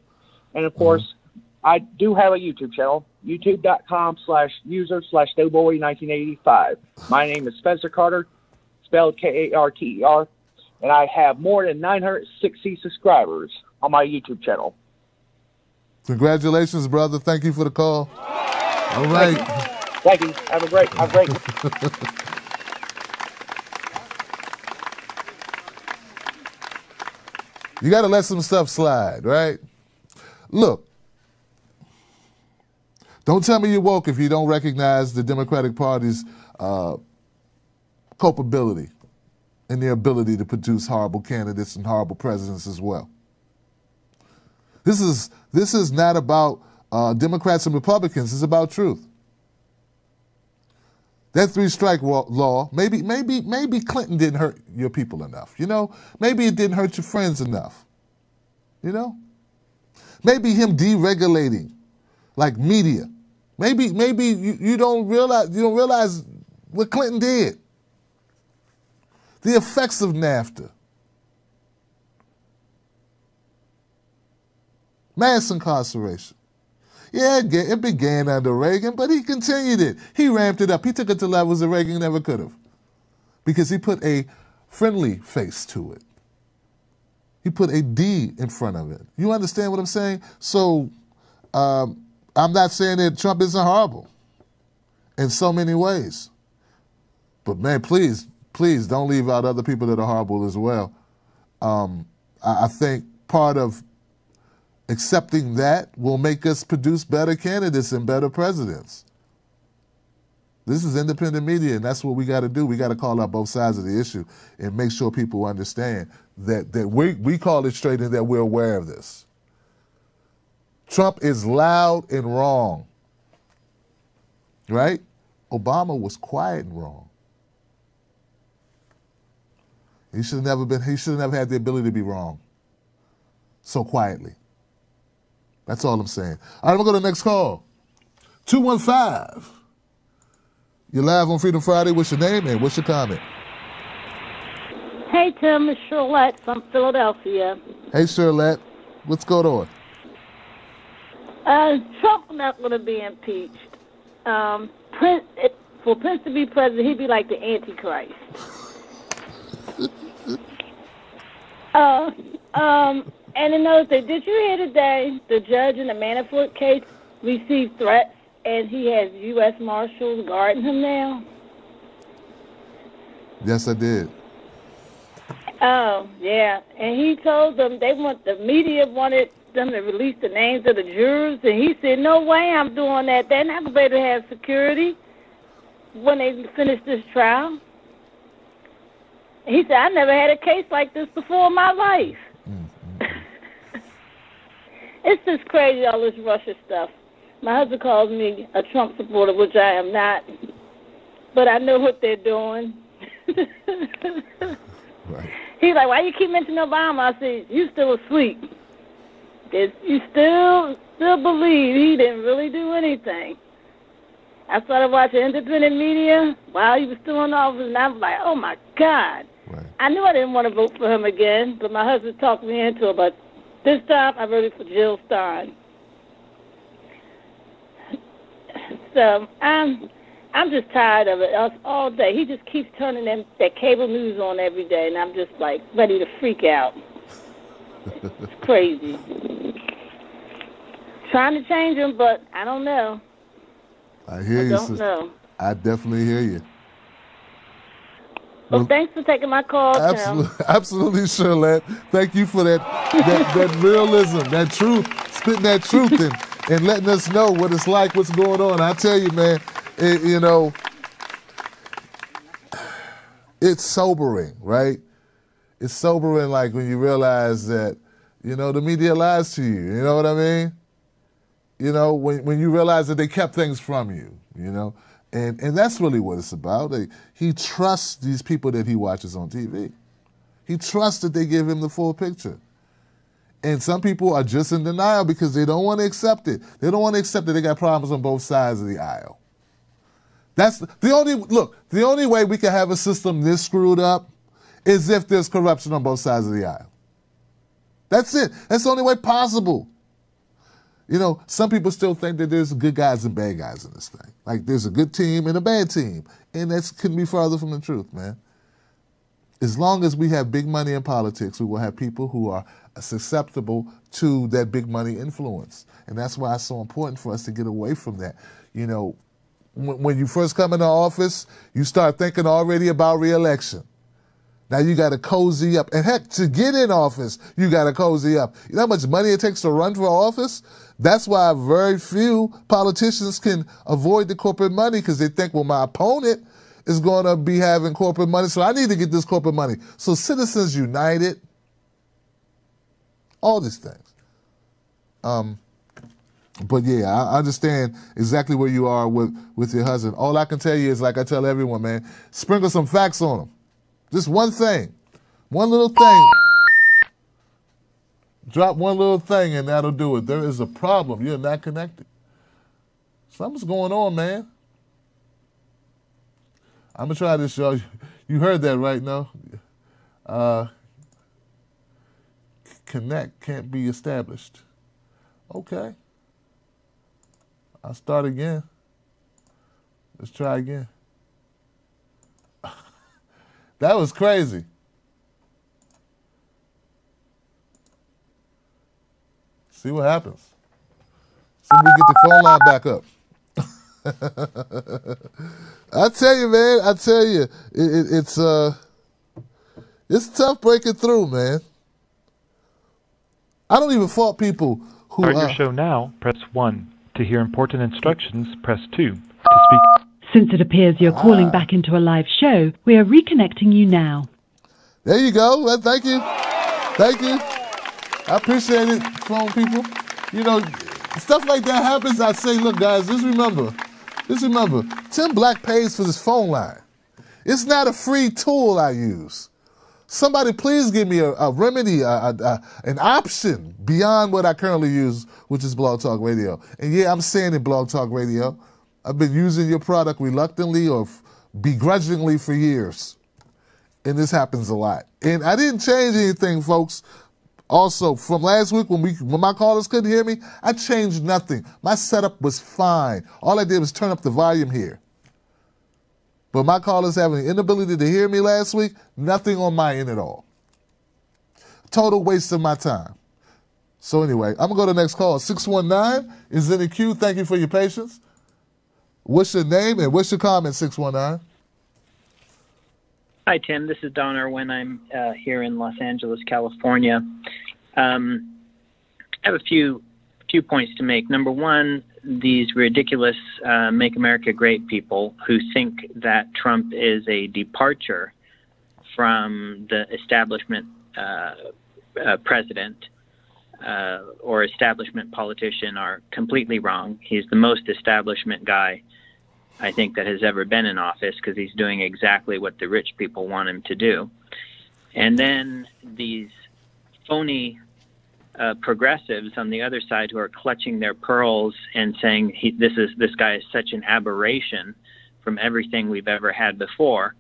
Speaker 3: And, of course, I do have a YouTube channel, youtube.com/user/Doughboy1985. My name is Spencer Carter, spelled Karter. and I have more than 960 subscribers on my YouTube channel.
Speaker 1: Congratulations, brother. Thank you for the call. All right.
Speaker 3: Thank you. Have a great
Speaker 1: You got to let some stuff slide, right? Look, don't tell me you're woke if you don't recognize the Democratic Party's culpability in their ability to produce horrible candidates and horrible presidents as well. This is not about Democrats and Republicans. It's about truth. That three-strike law, maybe Clinton didn't hurt your people enough, you know? Maybe it didn't hurt your friends enough, you know? Maybe him deregulating, like media. Maybe you don't realize what Clinton did. The effects of NAFTA. Mass incarceration. Yeah, it began under Reagan, but he continued it. He ramped it up. He took it to levels that Reagan never could have because he put a friendly face to it. He put a D in front of it. You understand what I'm saying? So I'm not saying that Trump isn't horrible in so many ways. But, man, please don't leave out other people that are horrible as well. I think part of accepting that will make us produce better candidates and better presidents. This is independent media, and that's what we got to do. We got to call out both sides of the issue and make sure people understand that we call it straight and that we're aware of this. Trump is loud and wrong, right? Obama was quiet and wrong. He should have never had the ability to be wrong so quietly. That's all I'm saying. All right, we'll go to the next call. 215. You're live on Freedom Friday. What's your name and what's your comment?
Speaker 5: Hey, Tim. It's Charlotte from Philadelphia.
Speaker 1: Hey, Charlotte. What's going on?
Speaker 5: Trump's not going to be impeached. For Prince to be president, he'd be like the Antichrist. And another thing, did you hear today the judge in the Manafort case received threats and he has U.S. Marshals guarding him now?
Speaker 1: Yes, I did.
Speaker 5: Oh, yeah. And he told them the media wanted them to release the names of the jurors, and he said, no way I'm doing that. They're not going to be able to have security when they finish this trial. He said, I never had a case like this before in my life. It's just crazy, all this Russia stuff. My husband calls me a Trump supporter, which I am not. But I know what they're doing.
Speaker 1: Right.
Speaker 5: He's like, why you keep mentioning Obama? I said, you still asleep. You still believe he didn't really do anything. I started watching independent media while he was still in office, and I was like, oh, my God.
Speaker 1: Right.
Speaker 5: I knew I didn't want to vote for him again, but my husband talked me into it. But this time, I voted for Jill Stein. So I'm just tired of it all day. He just keeps turning that cable news on every day, and I'm just, like, ready to freak out. It's crazy. Trying to change him, but I don't know.
Speaker 1: I hear you, sister.
Speaker 5: I don't know.
Speaker 1: I definitely hear you.
Speaker 5: Well, thanks for taking my call, Tim.
Speaker 1: Absolutely, Charlotte. Thank you for that realism, that truth, spitting that truth and letting us know what it's like, what's going on. I tell you, man, it's sobering, right? It's sobering, like when you realize that, the media lies to you. You know what I mean? When you realize that they kept things from you, And that's really what it's about. He trusts these people that he watches on TV. He trusts that they give him the full picture. And some people are just in denial because they don't want to accept it. They don't want to accept that they got problems on both sides of the aisle. That's the only way we can have a system this screwed up is if there's corruption on both sides of the aisle. That's it. That's the only way possible. Some people still think that there's good guys and bad guys in this thing. Like there's a good team and a bad team. And that couldn't be farther from the truth, man. as long as we have big money in politics, we will have people who are susceptible to that big money influence. And that's why it's so important for us to get away from that. You know, when you first come into office, you start thinking already about re-election. Now you got to cozy up. And heck, to get in office, you got to cozy up. You know how much money it takes to run for office? That's why very few politicians can avoid the corporate money, because they think, well, my opponent is going to be having corporate money, so I need to get this corporate money. So Citizens United, all these things. But yeah, I understand exactly where you are with your husband. All I can tell you is, like I tell everyone, man, sprinkle some facts on him. Just one thing, one little thing. Drop one little thing and that'll do it. There is a problem. You're not connected. Something's going on, man. I'm going to try this, y'all. You heard that right now. Connect can't be established. Okay. I'll start again. Let's try again. That was crazy. See what happens. See if we get the phone line back up. I tell you, man. I tell you, it's tough breaking through, man. I don't even fault people who
Speaker 6: Start your show now. Press 1. To hear important instructions, press 2. To speak.
Speaker 7: Since it appears you're calling back into a live show, we are reconnecting you now.
Speaker 1: There you go. Well, thank you. Thank you. I appreciate it, phone people. You know, stuff like that happens. I say, look, guys, just remember, Tim Black pays for this phone line. It's not a free tool I use. Somebody please give me a remedy, an option beyond what I currently use, which is Blog Talk Radio. And yeah, I'm saying it, Blog Talk Radio. I've been using your product reluctantly or begrudgingly for years. And this happens a lot. And I didn't change anything, folks. Also, from last week when my callers couldn't hear me, I changed nothing. My setup was fine. All I did was turn up the volume here. But my callers having the inability to hear me last week, nothing on my end at all. Total waste of my time. So anyway, I'm going to go to the next call. 619 is in the queue. Thank you for your patience. What's your name and what's your comment, 619?
Speaker 8: Hi, Tim. This is Don Irwin. I'm here in Los Angeles, California. I have a few points to make. Number one, these ridiculous Make America Great people who think that Trump is a departure from the establishment president or establishment politician are completely wrong. He's the most establishment guy I think that has ever been in office, because he's doing exactly what the rich people want him to do. And then these phony progressives on the other side who are clutching their pearls and saying this guy is such an aberration from everything we've ever had before,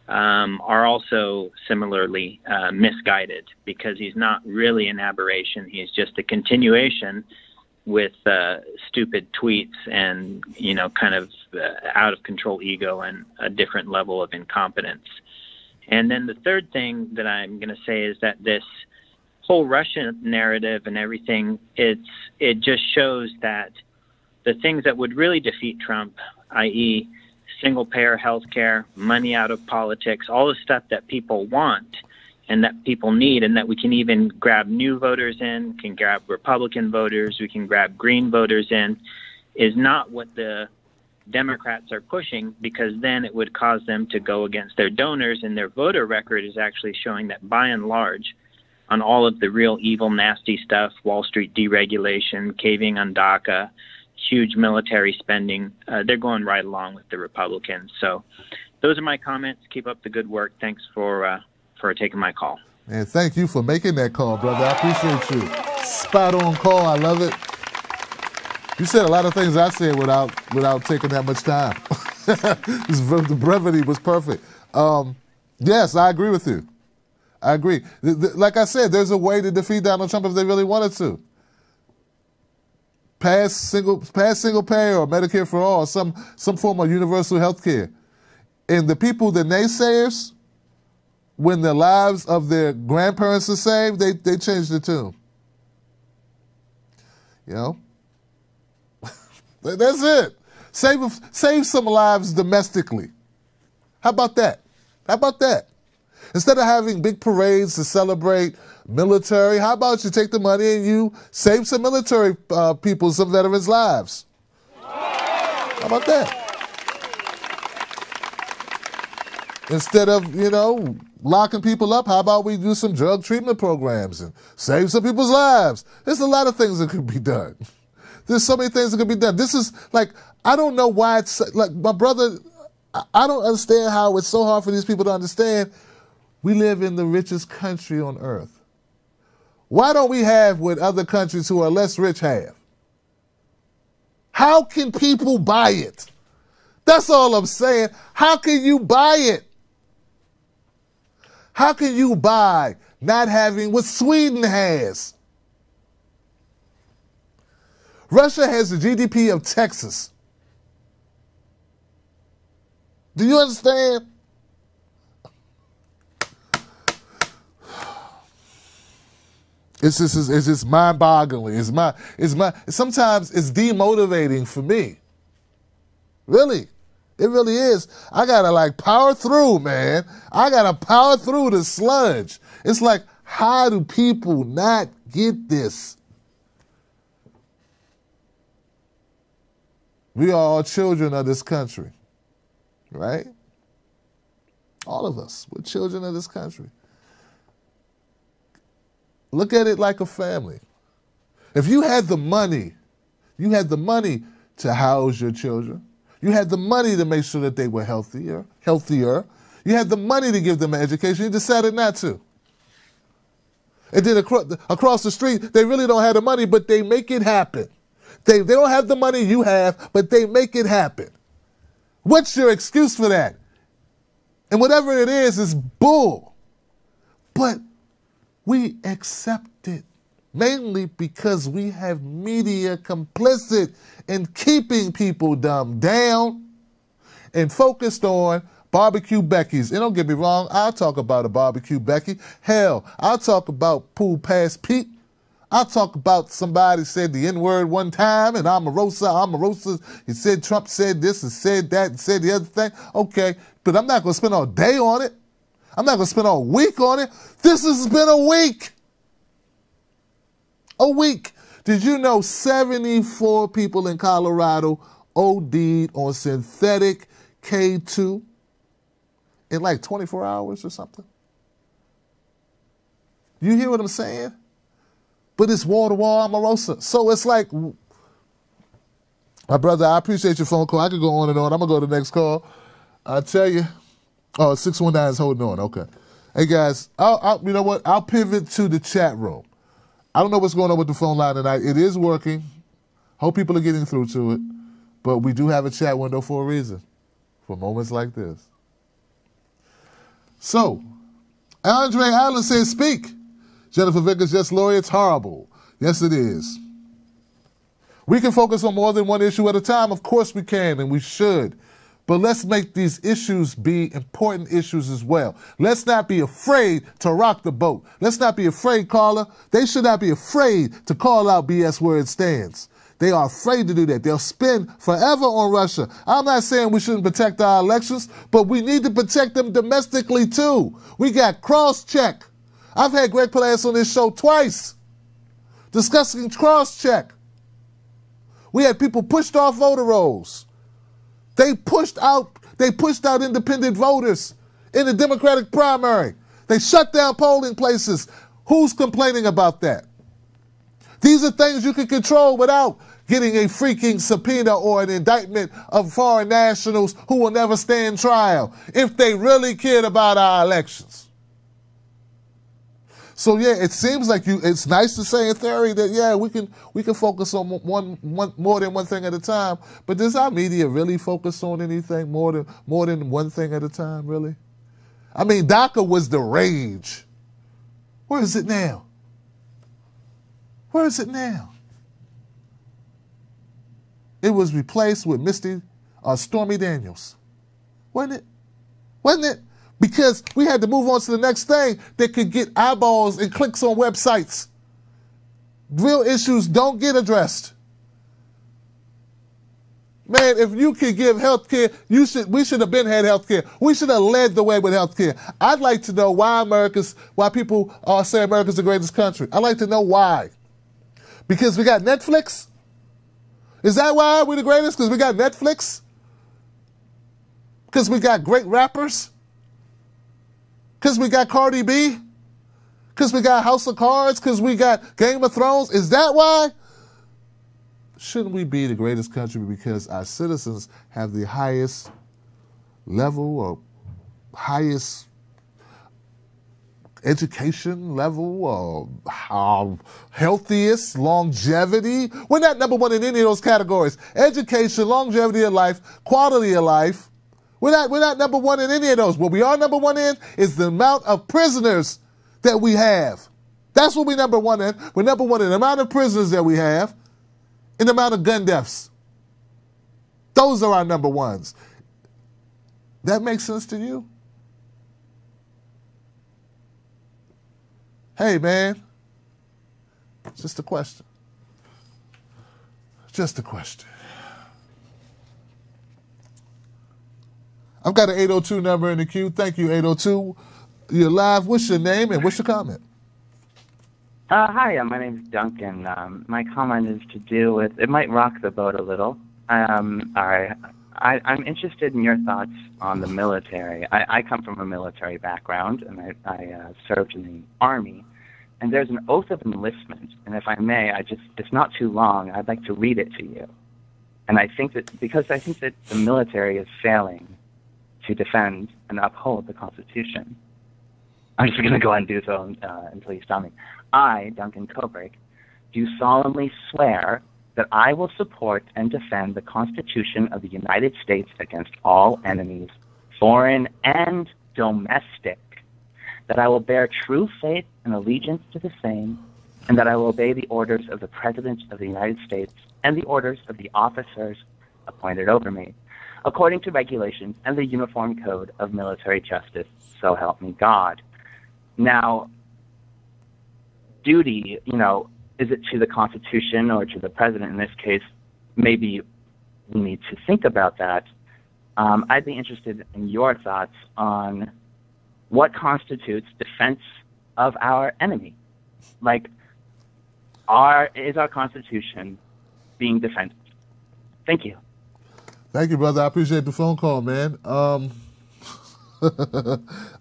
Speaker 8: are also similarly misguided, because he's not really an aberration. He's just a continuation with stupid tweets and, kind of out of control ego and a different level of incompetence. And then the third thing that I'm going to say is that this whole Russian narrative and everything, it just shows that the things that would really defeat Trump, i.e. single-payer health care, money out of politics, all the stuff that people want and that people need, and that we can even grab new voters in, can grab Republican voters, we can grab Green voters in, is not what the Democrats are pushing, because then it would cause them to go against their donors, and their voter record is actually showing that by and large, on all of the real evil, nasty stuff, Wall Street deregulation, caving on DACA, huge military spending, they're going right along with the Republicans. So those are my comments. Keep up the good work. Thanks for taking my call.
Speaker 1: And thank you for making that call, brother. I appreciate you. Spot on call. I love it. You said a lot of things I said without taking that much time. The brevity was perfect. Yes, I agree with you. I agree. Like I said, there's a way to defeat Donald Trump if they really wanted to. Pass single payer or Medicare for all, some form of universal health care. And the people, the naysayers, when the lives of their grandparents are saved, they change the tune. You know? That's it. Save some lives domestically. How about that? How about that? Instead of having big parades to celebrate military, how about you take the money and you save some military people, some veterans' lives? How about that? Instead of, locking people up, how about we do some drug treatment programs and save some people's lives? There's a lot of things that could be done. There's so many things that could be done. This is like, I don't know why it's like, my brother, I don't understand how it's so hard for these people to understand. We live in the richest country on earth. Why don't we have what other countries who are less rich have? How can people buy it? That's all I'm saying. How can you buy it? How can you buy not having what Sweden has? Russia has the GDP of Texas. Do you understand? It's just mind-boggling. Sometimes it's demotivating for me. Really. It really is. I gotta power through, man. I gotta power through the sludge. It's like, how do people not get this? We are all children of this country, right? All of us, we're children of this country. Look at it like a family. If you had the money to house your children. You had the money to make sure that they were healthier. You had the money to give them an education. You decided not to. And then across the street, they really don't have the money, but they make it happen. They don't have the money you have, but they make it happen. What's your excuse for that? And whatever it is bull. But we accept it, mainly because we have media complicit in keeping people dumbed down and focused on barbecue Becky's. And don't get me wrong, I'll talk about a barbecue Becky. Hell, I'll talk about Pool Pass Pete. I'll talk about somebody said the N-word one time and Omarosa. He said Trump said this and said that and said the other thing. Okay, but I'm not going to spend all day on it. I'm not going to spend all week on it. This has been a week. A week. Did you know 74 people in Colorado OD'd on synthetic K2 in 24 hours or something? You hear what I'm saying? But it's wall-to-wall Omarosa. So it's like, my brother, I appreciate your phone call. I could go on and on. I'm going to go to the next call. I'll tell you. Oh, 619 is holding on. Okay. Hey, guys, you know what? I'll pivot to the chat room. I don't know what's going on with the phone line tonight. It is working. Hope people are getting through to it. But we do have a chat window for a reason, for moments like this. So, Andre Allen says, speak. Jennifer Vickers, yes, Lori, it's horrible. Yes, it is. We can focus on more than one issue at a time. Of course we can, and we should. But let's make these issues be important issues as well. Let's not be afraid to rock the boat. Let's not be afraid, caller. They should not be afraid to call out BS where it stands. They are afraid to do that. They'll spend forever on Russia. I'm not saying we shouldn't protect our elections, but we need to protect them domestically too. We got cross-check. I've had Greg Palace on this show twice discussing cross-check. We had people pushed off voter rolls. They pushed out independent voters in the Democratic primary. They shut down polling places. Who's complaining about that? These are things you can control without getting a freaking subpoena or an indictment of foreign nationals who will never stand trial if they really cared about our elections. So yeah, it seems like it's nice to say in theory that yeah, we can focus on one more than one thing at a time. But does our media really focus on anything more than one thing at a time, really? I mean, DACA was the rage. Where is it now? Where is it now? It was replaced with Stormy Daniels. Wasn't it? Wasn't it? because we had to move on to the next thing that could get eyeballs and clicks on websites. Real issues don't get addressed. Man, if you could give health care, we should have been had health care. We should have led the way with health care. I'd like to know why people say America's the greatest country. I'd like to know why. Because we got Netflix? Is that why we're the greatest? Because we got Netflix? Because we got great rappers? Because we got Cardi B? Because we got House of Cards? Because we got Game of Thrones? Is that why? Shouldn't we be the greatest country because our citizens have the highest level or highest education level or healthiest longevity? We're not number one in any of those categories. Education, longevity of life, quality of life. We're not number one in any of those. What we are number one in is the amount of prisoners that we have. That's what we're number one in. We're number one in the amount of prisoners that we have and the amount of gun deaths. Those are our number ones. That makes sense to you? Hey, man. Just a question. Just a question. I've got an 802 number in the queue. Thank you, 802. You're live. What's your name and what's your comment?
Speaker 9: Hi, my name's Duncan. My comment is to do with, it might rock the boat a little. I'm interested in your thoughts on the military. I come from a military background, and I served in the Army. And there's an oath of enlistment, and if I may, it's not too long, I'd like to read it to you. And I think that, because I think that the military is failing to defend and uphold the Constitution. I'm just going to go ahead and do so until you stop me. I, Duncan Cobrick, do solemnly swear that I will support and defend the Constitution of the United States against all enemies, foreign and domestic, that I will bear true faith and allegiance to the same, and that I will obey the orders of the President of the United States and the orders of the officers appointed over me, according to regulations and the Uniform Code of Military Justice, so help me God. Now, duty, is it to the Constitution or to the President in this case? Maybe we need to think about that. I'd be interested in your thoughts on what constitutes defense of our enemy. Like, is our Constitution being defended? Thank you.
Speaker 1: Thank you, brother. I appreciate the phone call, man.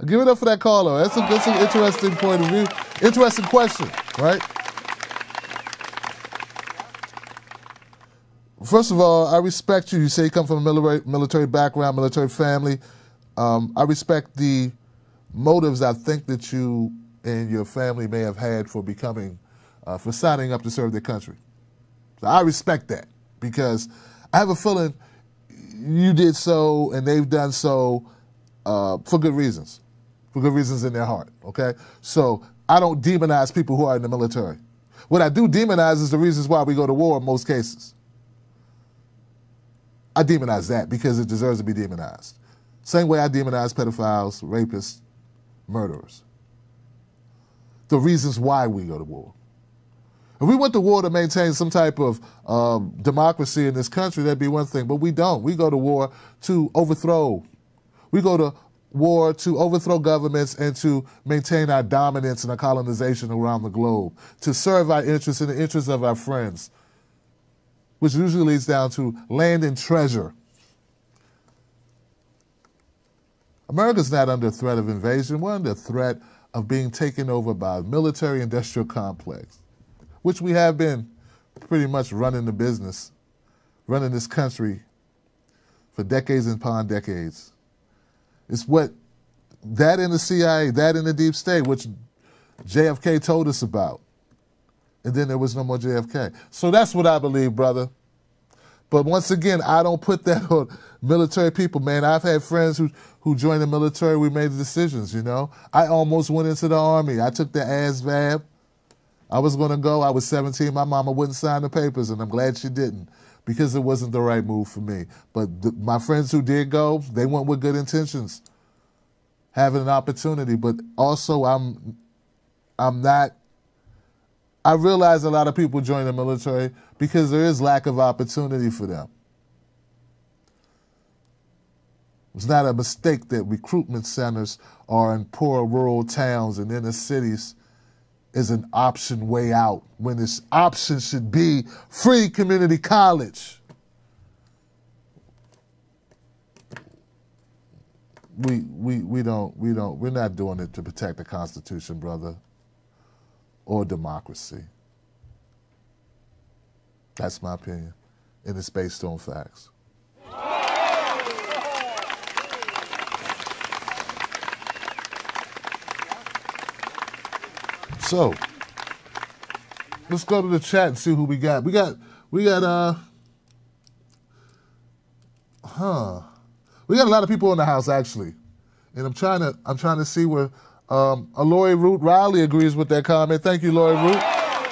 Speaker 1: Give it up for that caller. That's an interesting point of view. Interesting question, right? First of all, I respect you. You say you come from a military background, military family. I respect the motives I think that you and your family may have had for for signing up to serve their country. So I respect that because I have a feeling you did so and they've done so for good reasons in their heart, okay? So I don't demonize people who are in the military. What I do demonize is the reasons why we go to war in most cases. I demonize that because it deserves to be demonized. Same way I demonize pedophiles, rapists, murderers. The reasons why we go to war. If we went to war to maintain some type of democracy in this country, that'd be one thing, but we don't. We go to war to overthrow. We go to war to overthrow governments and to maintain our dominance and our colonization around the globe, to serve our interests and the interests of our friends, which usually leads down to land and treasure. America's not under threat of invasion. We're under threat of being taken over by a military-industrial complex, which we have been pretty much running the business, running this country for decades and upon decades. It's what that in the CIA, that in the deep state, which JFK told us about. And then there was no more JFK. So that's what I believe, brother. But once again, I don't put that on military people, man. I've had friends who joined the military. We made the decisions, I almost went into the Army. I took the ASVAB. I was going to go. I was 17. My mama wouldn't sign the papers, and I'm glad she didn't because it wasn't the right move for me. But my friends who did go, they went with good intentions. having an opportunity, but also I'm not. I realize a lot of people join the military because there is lack of opportunity for them. It's not a mistake that recruitment centers are in poor rural towns and inner cities is an option way out when this option should be free community college. We're not doing it to protect the Constitution, brother, or democracy. That's my opinion, and it's based on facts. So, let's go to the chat and see who we got. We got a lot of people in the house actually, and I'm trying to see where Lori Root Riley agrees with that comment. Thank you, Lori Root.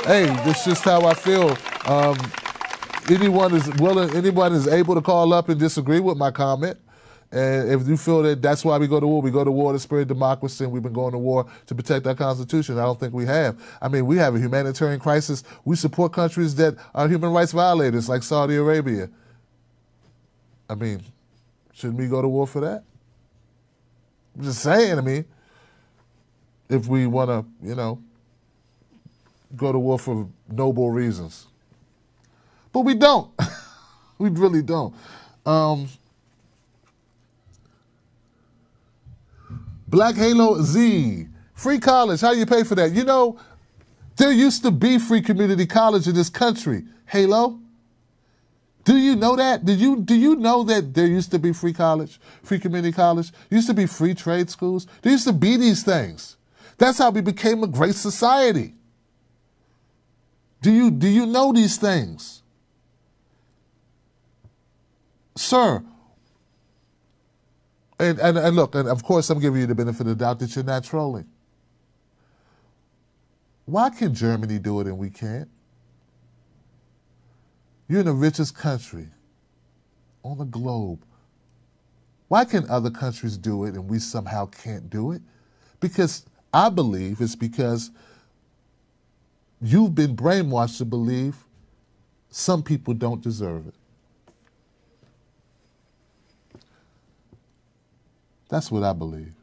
Speaker 1: Hey, that's just how I feel. Anyone is able to call up and disagree with my comment. And if you feel that that's why we go to war to spread democracy, and we've been going to war to protect our Constitution. I don't think we have. I mean, we have a humanitarian crisis. We support countries that are human rights violators, like Saudi Arabia. I mean, shouldn't we go to war for that? I'm just saying, I mean, if we want to, go to war for noble reasons. But we don't. We really don't. Black Halo Z, free college, how do you pay for that? There used to be free community college in this country. Halo, do you know that? Do you know that there used to be free college, free community college? There used to be free trade schools. There used to be these things. That's how we became a great society. Do you know these things? Sir, and look, and of course I'm giving you the benefit of the doubt that you're not trolling. Why can Germany do it and we can't? You're in the richest country on the globe. Why can other countries do it and we somehow can't do it? Because I believe it's because you've been brainwashed to believe some people don't deserve it. That's what I believe.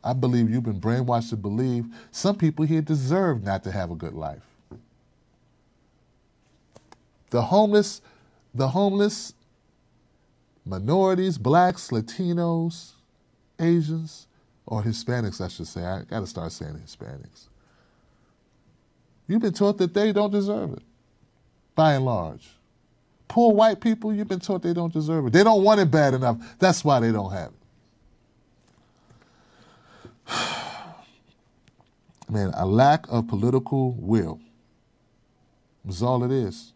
Speaker 1: I believe you've been brainwashed to believe some people here deserve not to have a good life. The homeless, minorities, blacks, Latinos, Asians, or Hispanics, I should say. I got to start saying Hispanics. You've been taught that they don't deserve it, by and large. Poor white people, you've been taught they don't deserve it. They don't want it bad enough. That's why they don't have it. Man, a lack of political will is all it is.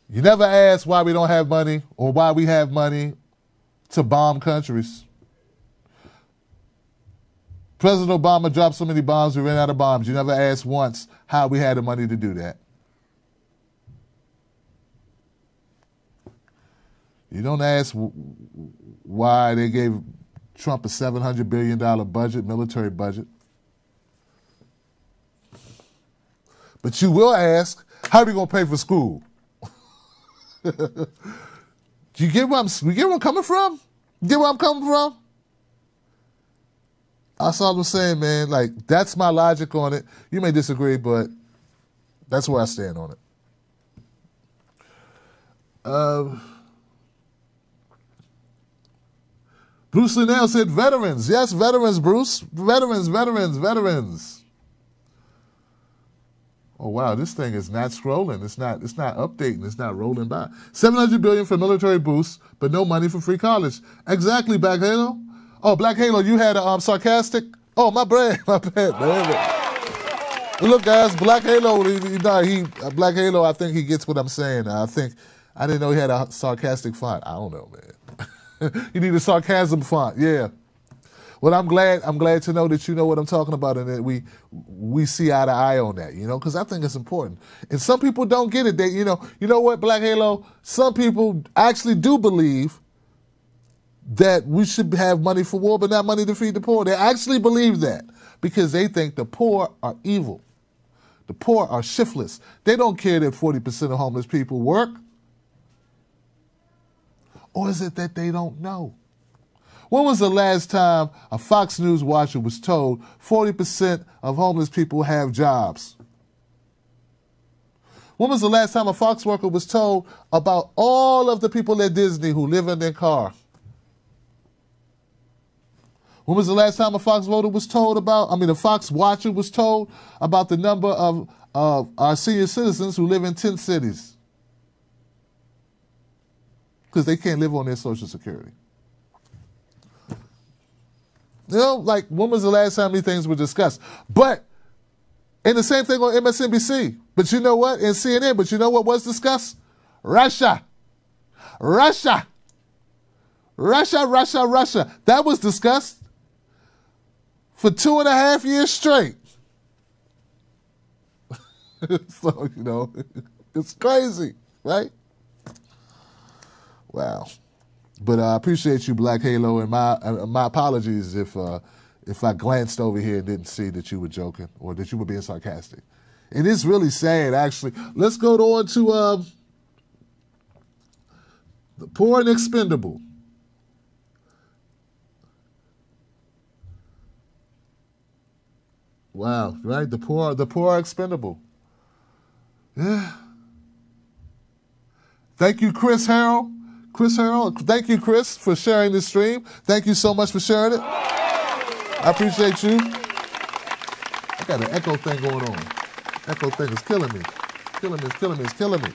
Speaker 1: You never ask why we don't have money or why we have money to bomb countries. President Obama dropped so many bombs, we ran out of bombs. You never asked once how we had the money to do that. You don't ask why they gave Trump a $700 billion budget, military budget. But you will ask, how are we going to pay for school? Do you get where I'm coming from? You get where I'm coming from? That's all I'm saying, man. Like, that's my logic on it. You may disagree, but that's where I stand on it. Bruce Linnell said veterans. Yes, veterans, Bruce. Veterans. Oh wow, this thing is not scrolling. It's not updating. It's not rolling by. $700 billion for military boosts, but no money for free college. Exactly, Black Halo. Oh, Black Halo, you had a sarcastic. Oh, my bad, man. Look, guys, Black Halo. Black Halo. I think he gets what I'm saying. I didn't know he had a sarcastic font. I don't know, man. You need a sarcasm font. Yeah. Well, I'm glad to know that you know what I'm talking about and that we see eye to eye on that, because I think it's important. And some people don't get it. They, you know what, Black Halo? Some people actually do believe that we should have money for war but not money to feed the poor. They actually believe that because they think the poor are evil. The poor are shiftless. They don't care that 40% of homeless people work. Or is it that they don't know? When was the last time a Fox News watcher was told 40% of homeless people have jobs? When was the last time a Fox worker was told about all of the people at Disney who live in their car? When was the last time a Fox voter was told a Fox watcher was told about the number of our senior citizens who live in 10 cities? Because they can't live on their Social Security. You know, like, when was the last time these things were discussed? But, and the same thing on MSNBC. But you know what? And CNN, but you know what was discussed? Russia. Russia. Russia, Russia, Russia. That was discussed for 2.5 years straight. So, you know, it's crazy, right? Wow. But I appreciate you, Black Halo, and my apologies if I glanced over here and didn't see that you were joking or that you were being sarcastic. It is really sad, actually. Let's go on to the poor and expendable. Wow, right? The poor are expendable. Yeah. Thank you, Chris Harrell. Thank you, Chris, for sharing this stream. Thank you so much for sharing it. I appreciate you. I got an echo thing going on. Echo thing is killing me. It's killing me.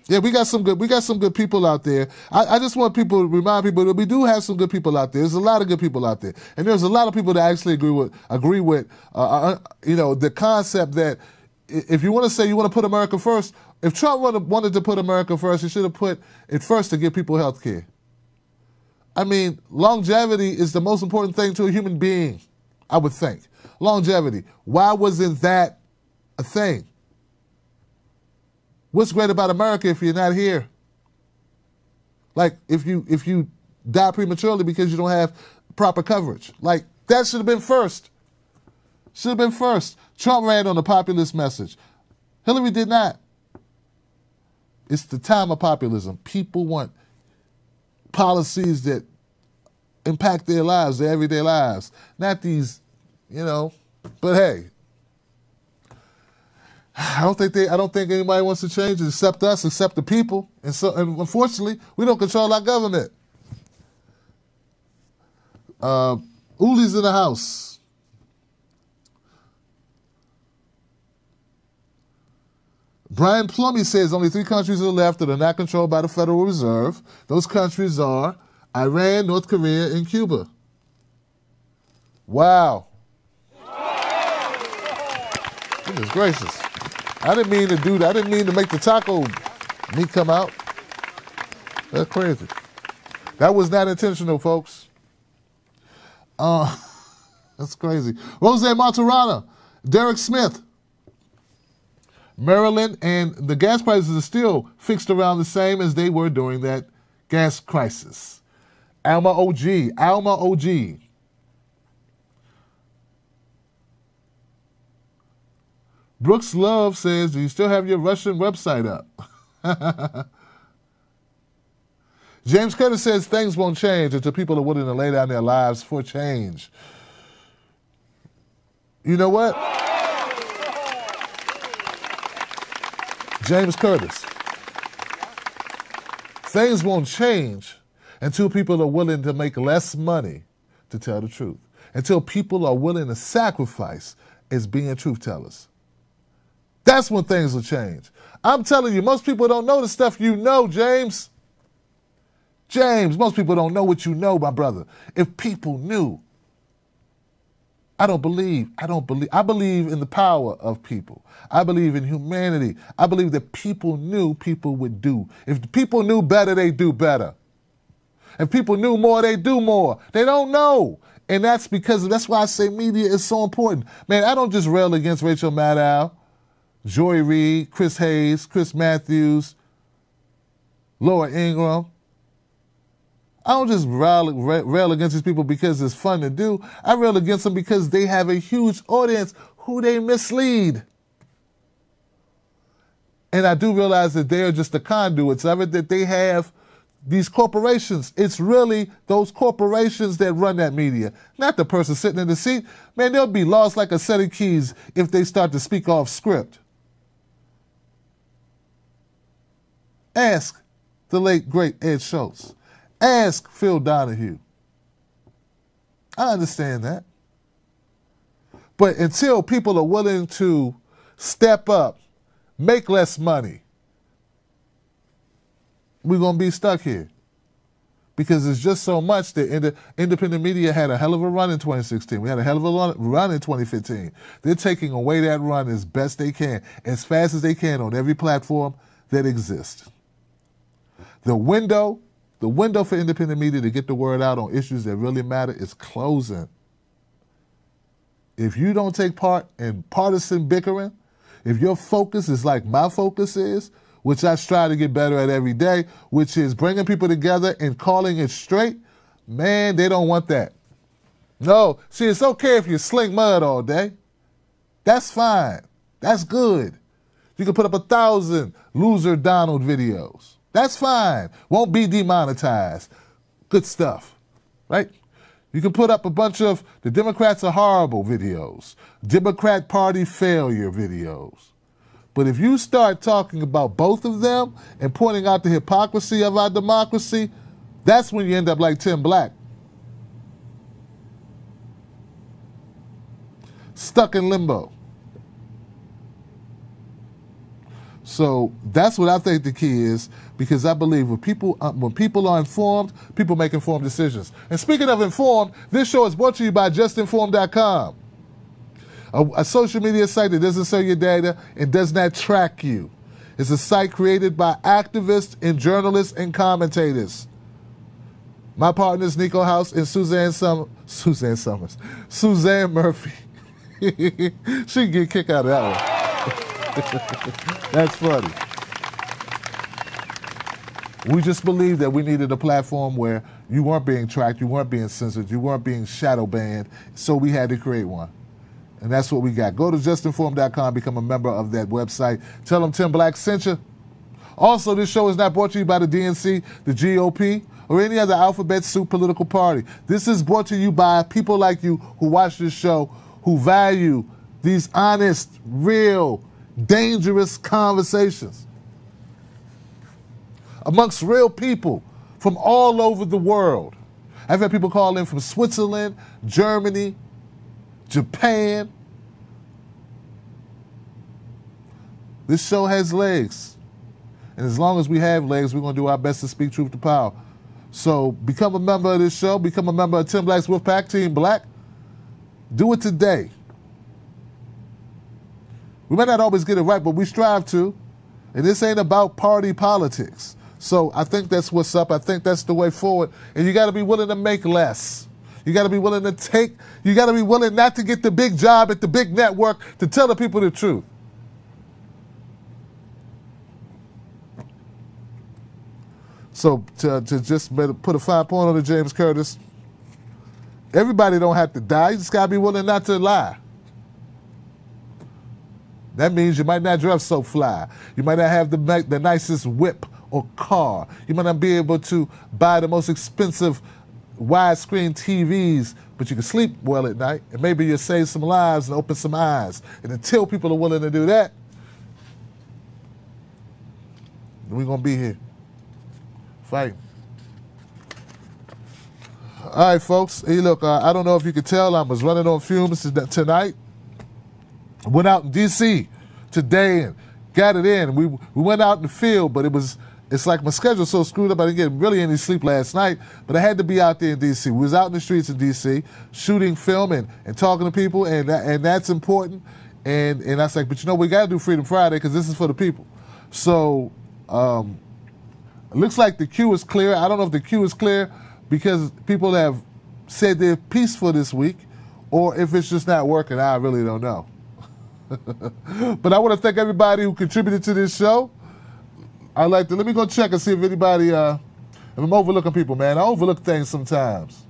Speaker 1: Yeah, we got some good people out there. I just want people to remind people that we do have some good people out there. There's a lot of good people out there, and there's a lot of people that actually agree with the concept that if you want to say you want to put America first, if Trump wanted to put America first, he should have put it first to give people health care. I mean, longevity is the most important thing to a human being, I would think. Longevity. Why wasn't that a thing? What's great about America if you're not here? Like, if you die prematurely because you don't have proper coverage. Like, that should have been first. Should have been first. Trump ran on a populist message. Hillary did not. It's the time of populism. People want policies that impact their lives, their everyday lives. Not these, but hey. I don't think anybody wants to change it except us, except the people. And unfortunately, we don't control our government. Uli's in the house. Brian Plummy says only 3 countries are left that are not controlled by the Federal Reserve. Those countries are Iran, North Korea, and Cuba. Wow. Goodness gracious. I didn't mean to do that. I didn't mean to make the taco meat come out. That's crazy. That was not intentional, folks. That's crazy. Rose Monterana, Derek Smith, Maryland, and the gas prices are still fixed around the same as they were during that gas crisis. Alma OG. Brooks Love says, do you still have your Russian website up? James Curtis says, things won't change until people are willing to lay down their lives for change. You know what? James Curtis. Things won't change until people are willing to make less money to tell the truth. Until people are willing to sacrifice as being truth tellers. That's when things will change. I'm telling you, most people don't know the stuff you know, James. Most people don't know what you know, my brother. If people knew, I believe in the power of people. I believe in humanity. I believe that people knew, people would do. If the people knew better, they do better. If people knew more, they do more. They don't know. And that's why I say media is so important. Man, I don't just rail against Rachel Maddow, Joy Reid, Chris Hayes, Chris Matthews, Laura Ingraham. I don't just rail against these people because it's fun to do. I rail against them because they have a huge audience who they mislead. And I do realize that they are just the conduits of it, that they have these corporations. It's really those corporations that run that media, not the person sitting in the seat. Man, they'll be lost like a set of keys if they start to speak off script. Ask the late, great Ed Schultz. Ask Phil Donahue. I understand that. But until people are willing to step up, make less money, we're going to be stuck here. Because there's just so much that independent media had a hell of a run in 2016. We had a hell of a run in 2015. They're taking away that run as best they can, as fast as they can on every platform that exists. The window for independent media to get the word out on issues that really matter is closing. If you don't take part in partisan bickering, if your focus is like my focus is, which I strive to get better at every day, which is bringing people together and calling it straight, man, they don't want that. No, see, it's okay if you sling mud all day. That's fine. That's good. You can put up 1,000 loser Donald videos. That's fine. Won't be demonetized. Good stuff, right? You can put up a bunch of the Democrats are horrible videos, Democrat Party failure videos. But if you start talking about both of them and pointing out the hypocrisy of our democracy, that's when you end up like Tim Black. Stuck in limbo. So that's what I think the key is, because I believe when people are informed, people make informed decisions. And speaking of informed, this show is brought to you by justinformed.com, a social media site that doesn't sell your data and does not track you. It's a site created by activists and journalists and commentators. My partners, Nico House and Suzanne Murphy. She can get a kick out of that one. That's funny. We just believed that we needed a platform where you weren't being tracked, you weren't being censored, you weren't being shadow banned, so we had to create one. And that's what we got. Go to justinformed.com, become a member of that website. Tell them Tim Black sent you. Also, this show is not brought to you by the DNC, the GOP, or any other alphabet soup political party. This is brought to you by people like you who watch this show, who value these honest, real, dangerous conversations amongst real people from all over the world. I've had people call in from Switzerland, Germany, Japan. This show has legs. And as long as we have legs, we're going to do our best to speak truth to power. So become a member of this show. Become a member of Tim Black's Wolfpack, Team Black. Do it today. We might not always get it right, but we strive to. And this ain't about party politics. So I think that's what's up. I think that's the way forward. And you got to be willing to make less. You got to be willing to take, you got to be willing not to get the big job at the big network to tell the people the truth. So to just put a fine point on it, James Curtis, everybody don't have to die. You just got to be willing not to lie. That means you might not dress so fly. You might not have the nicest whip or car. You might not be able to buy the most expensive widescreen TVs, but you can sleep well at night, and maybe you'll save some lives and open some eyes. And until people are willing to do that, we're going to be here fighting. All right, folks. Hey, look, I don't know if you could tell, I was running on fumes tonight. Went out in D.C. today and got it in. We went out in the field, but it's like my schedule's so screwed up I didn't get really any sleep last night, but I had to be out there in D.C. We was out in the streets in D.C. shooting film and talking to people, and that's important. And I was like, but you know, we got to do Freedom Friday because this is for the people. So it looks like the queue is clear. I don't know if the queue is clear because people have said they're peaceful this week, or if it's just not working. I really don't know. But I want to thank everybody who contributed to this show. Let me go check and see if anybody And I'm overlooking people, man. I overlook things sometimes.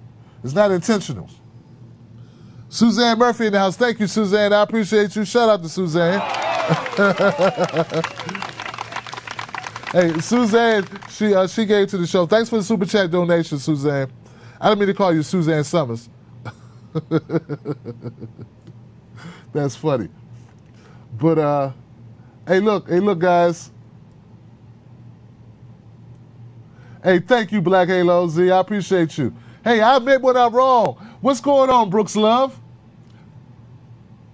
Speaker 1: It's not intentional. Suzanne Murphy in the house. Thank you, Suzanne. I appreciate you. Shout out to Suzanne. Hey, Suzanne, she gave to the show. Thanks for the super chat donation, Suzanne. I didn't mean to call you Suzanne Summers. That's funny. But hey, look, guys. Hey, thank you, Black Halo Z. I appreciate you. Hey, I admit when I'm wrong. What's going on, Brooks Love?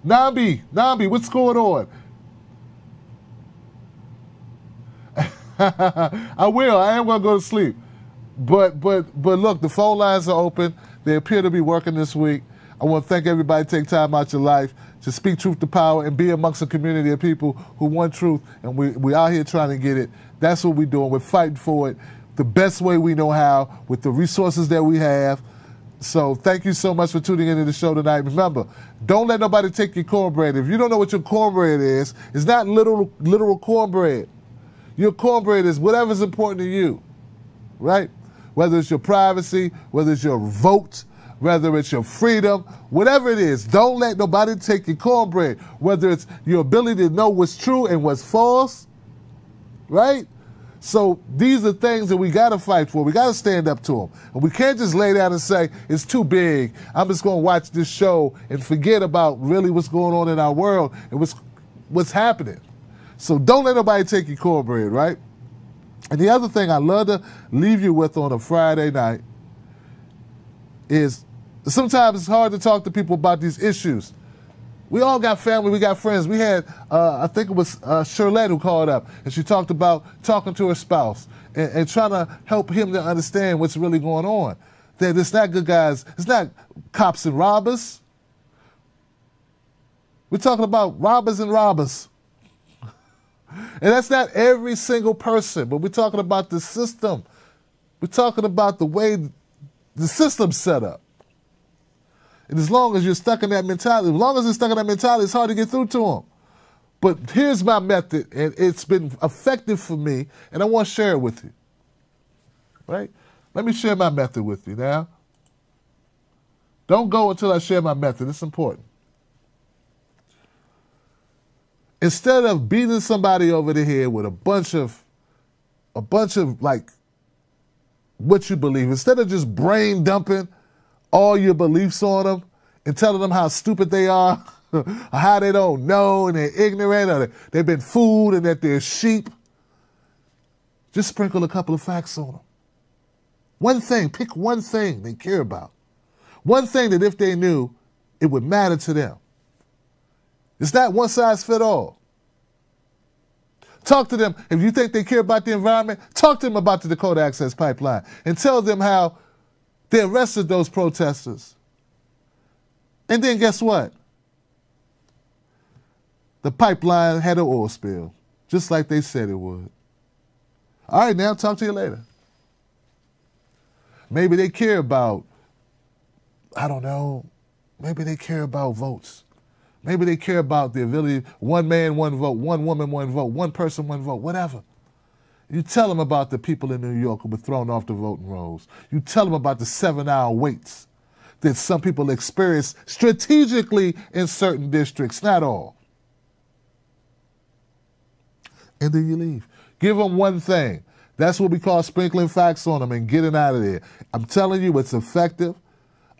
Speaker 1: Nambi, what's going on? I will. I am going to go to sleep. But look, the phone lines are open. They appear to be working this week. I want to thank everybody take time out your life to speak truth to power and be amongst a community of people who want truth, and we out here trying to get it. That's what we're doing. We're fighting for it the best way we know how with the resources that we have. So thank you so much for tuning into the show tonight. Remember, don't let nobody take your cornbread. If you don't know what your cornbread is, it's not literal cornbread. Your cornbread is whatever's important to you, right? Whether it's your privacy, whether it's your vote, whether it's your freedom, whatever it is, don't let nobody take your cornbread. Whether it's your ability to know what's true and what's false, right? So these are things that we got to fight for. We got to stand up to them. And we can't just lay down and say, it's too big. I'm just going to watch this show and forget about really what's going on in our world and what's happening. So don't let nobody take your cornbread, right? And the other thing I love to leave you with on a Friday night is sometimes it's hard to talk to people about these issues. We all got family, we got friends. We had, I think it was Shirlette who called up, and she talked about talking to her spouse and trying to help him to understand what's really going on. That it's not good guys, it's not cops and robbers. We're talking about robbers and robbers. And that's not every single person, but we're talking about the system. We're talking about the way the system's set up. And as long as you're stuck in that mentality, it's hard to get through to them. But here's my method, and it's been effective for me, and I want to share it with you. Right? Let me share my method with you now. Don't go until I share my method. It's important. Instead of beating somebody over the head with a bunch of like what you believe, instead of just brain dumping all your beliefs on them and telling them how stupid they are, or how they don't know and they're ignorant, or they've been fooled and that they're sheep, just sprinkle a couple of facts on them. One thing, pick one thing they care about. One thing that if they knew, it would matter to them. It's not one size fit all. Talk to them. If you think they care about the environment, talk to them about the Dakota Access Pipeline and tell them how they arrested those protesters. And then guess what? The pipeline had an oil spill, just like they said it would. All right, now talk to you later. Maybe they care about, I don't know, maybe they care about votes. Maybe they care about the ability, one man, one vote, one woman, one vote, one person, one vote, whatever. You tell them about the people in New York who were thrown off the voting rolls. You tell them about the 7-hour waits that some people experience strategically in certain districts, not all. And then you leave. Give them one thing. That's what we call sprinkling facts on them and getting out of there. I'm telling you, it's effective.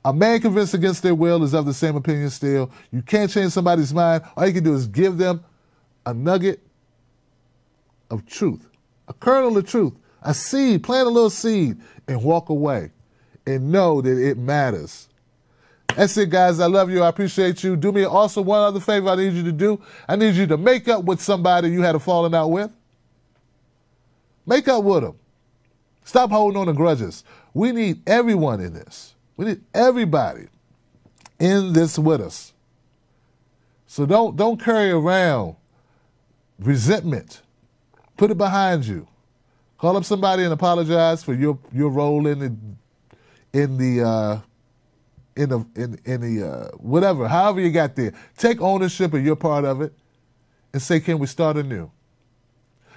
Speaker 1: A man convinced against their will is of the same opinion still. You can't change somebody's mind. All you can do is give them a nugget of truth, a kernel of truth, a seed, plant a little seed, and walk away and know that it matters. That's it, guys. I love you. I appreciate you. Do me also one other favor I need you to do. I need you to make up with somebody you had a falling out with. Make up with them. Stop holding on to grudges. We need everyone in this. We need everybody in this with us. So don't carry around resentment. Put it behind you. Call up somebody and apologize for your role in the whatever, however you got there. Take ownership of your part of it and say, can we start anew?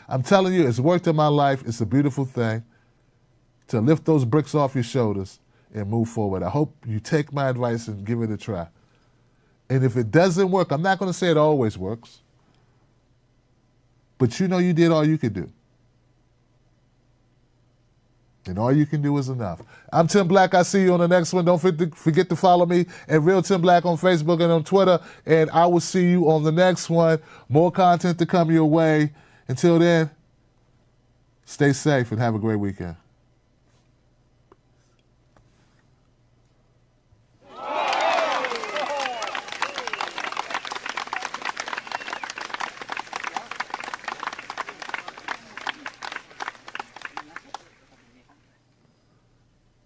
Speaker 1: I'm telling you, it's worked in my life. It's a beautiful thing. to lift those bricks off your shoulders and move forward. I hope you take my advice and give it a try. And if it doesn't work, I'm not going to say it always works, but you know you did all you could do. And all you can do is enough. I'm Tim Black. I see you on the next one. Don't forget to follow me at Real Tim Black on Facebook and on Twitter. And I will see you on the next one. More content to come your way. Until then, stay safe and have a great weekend.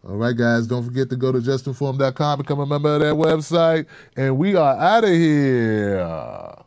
Speaker 1: All right, guys, don't forget to go to justinform.com, become a member of that website, and we are out of here.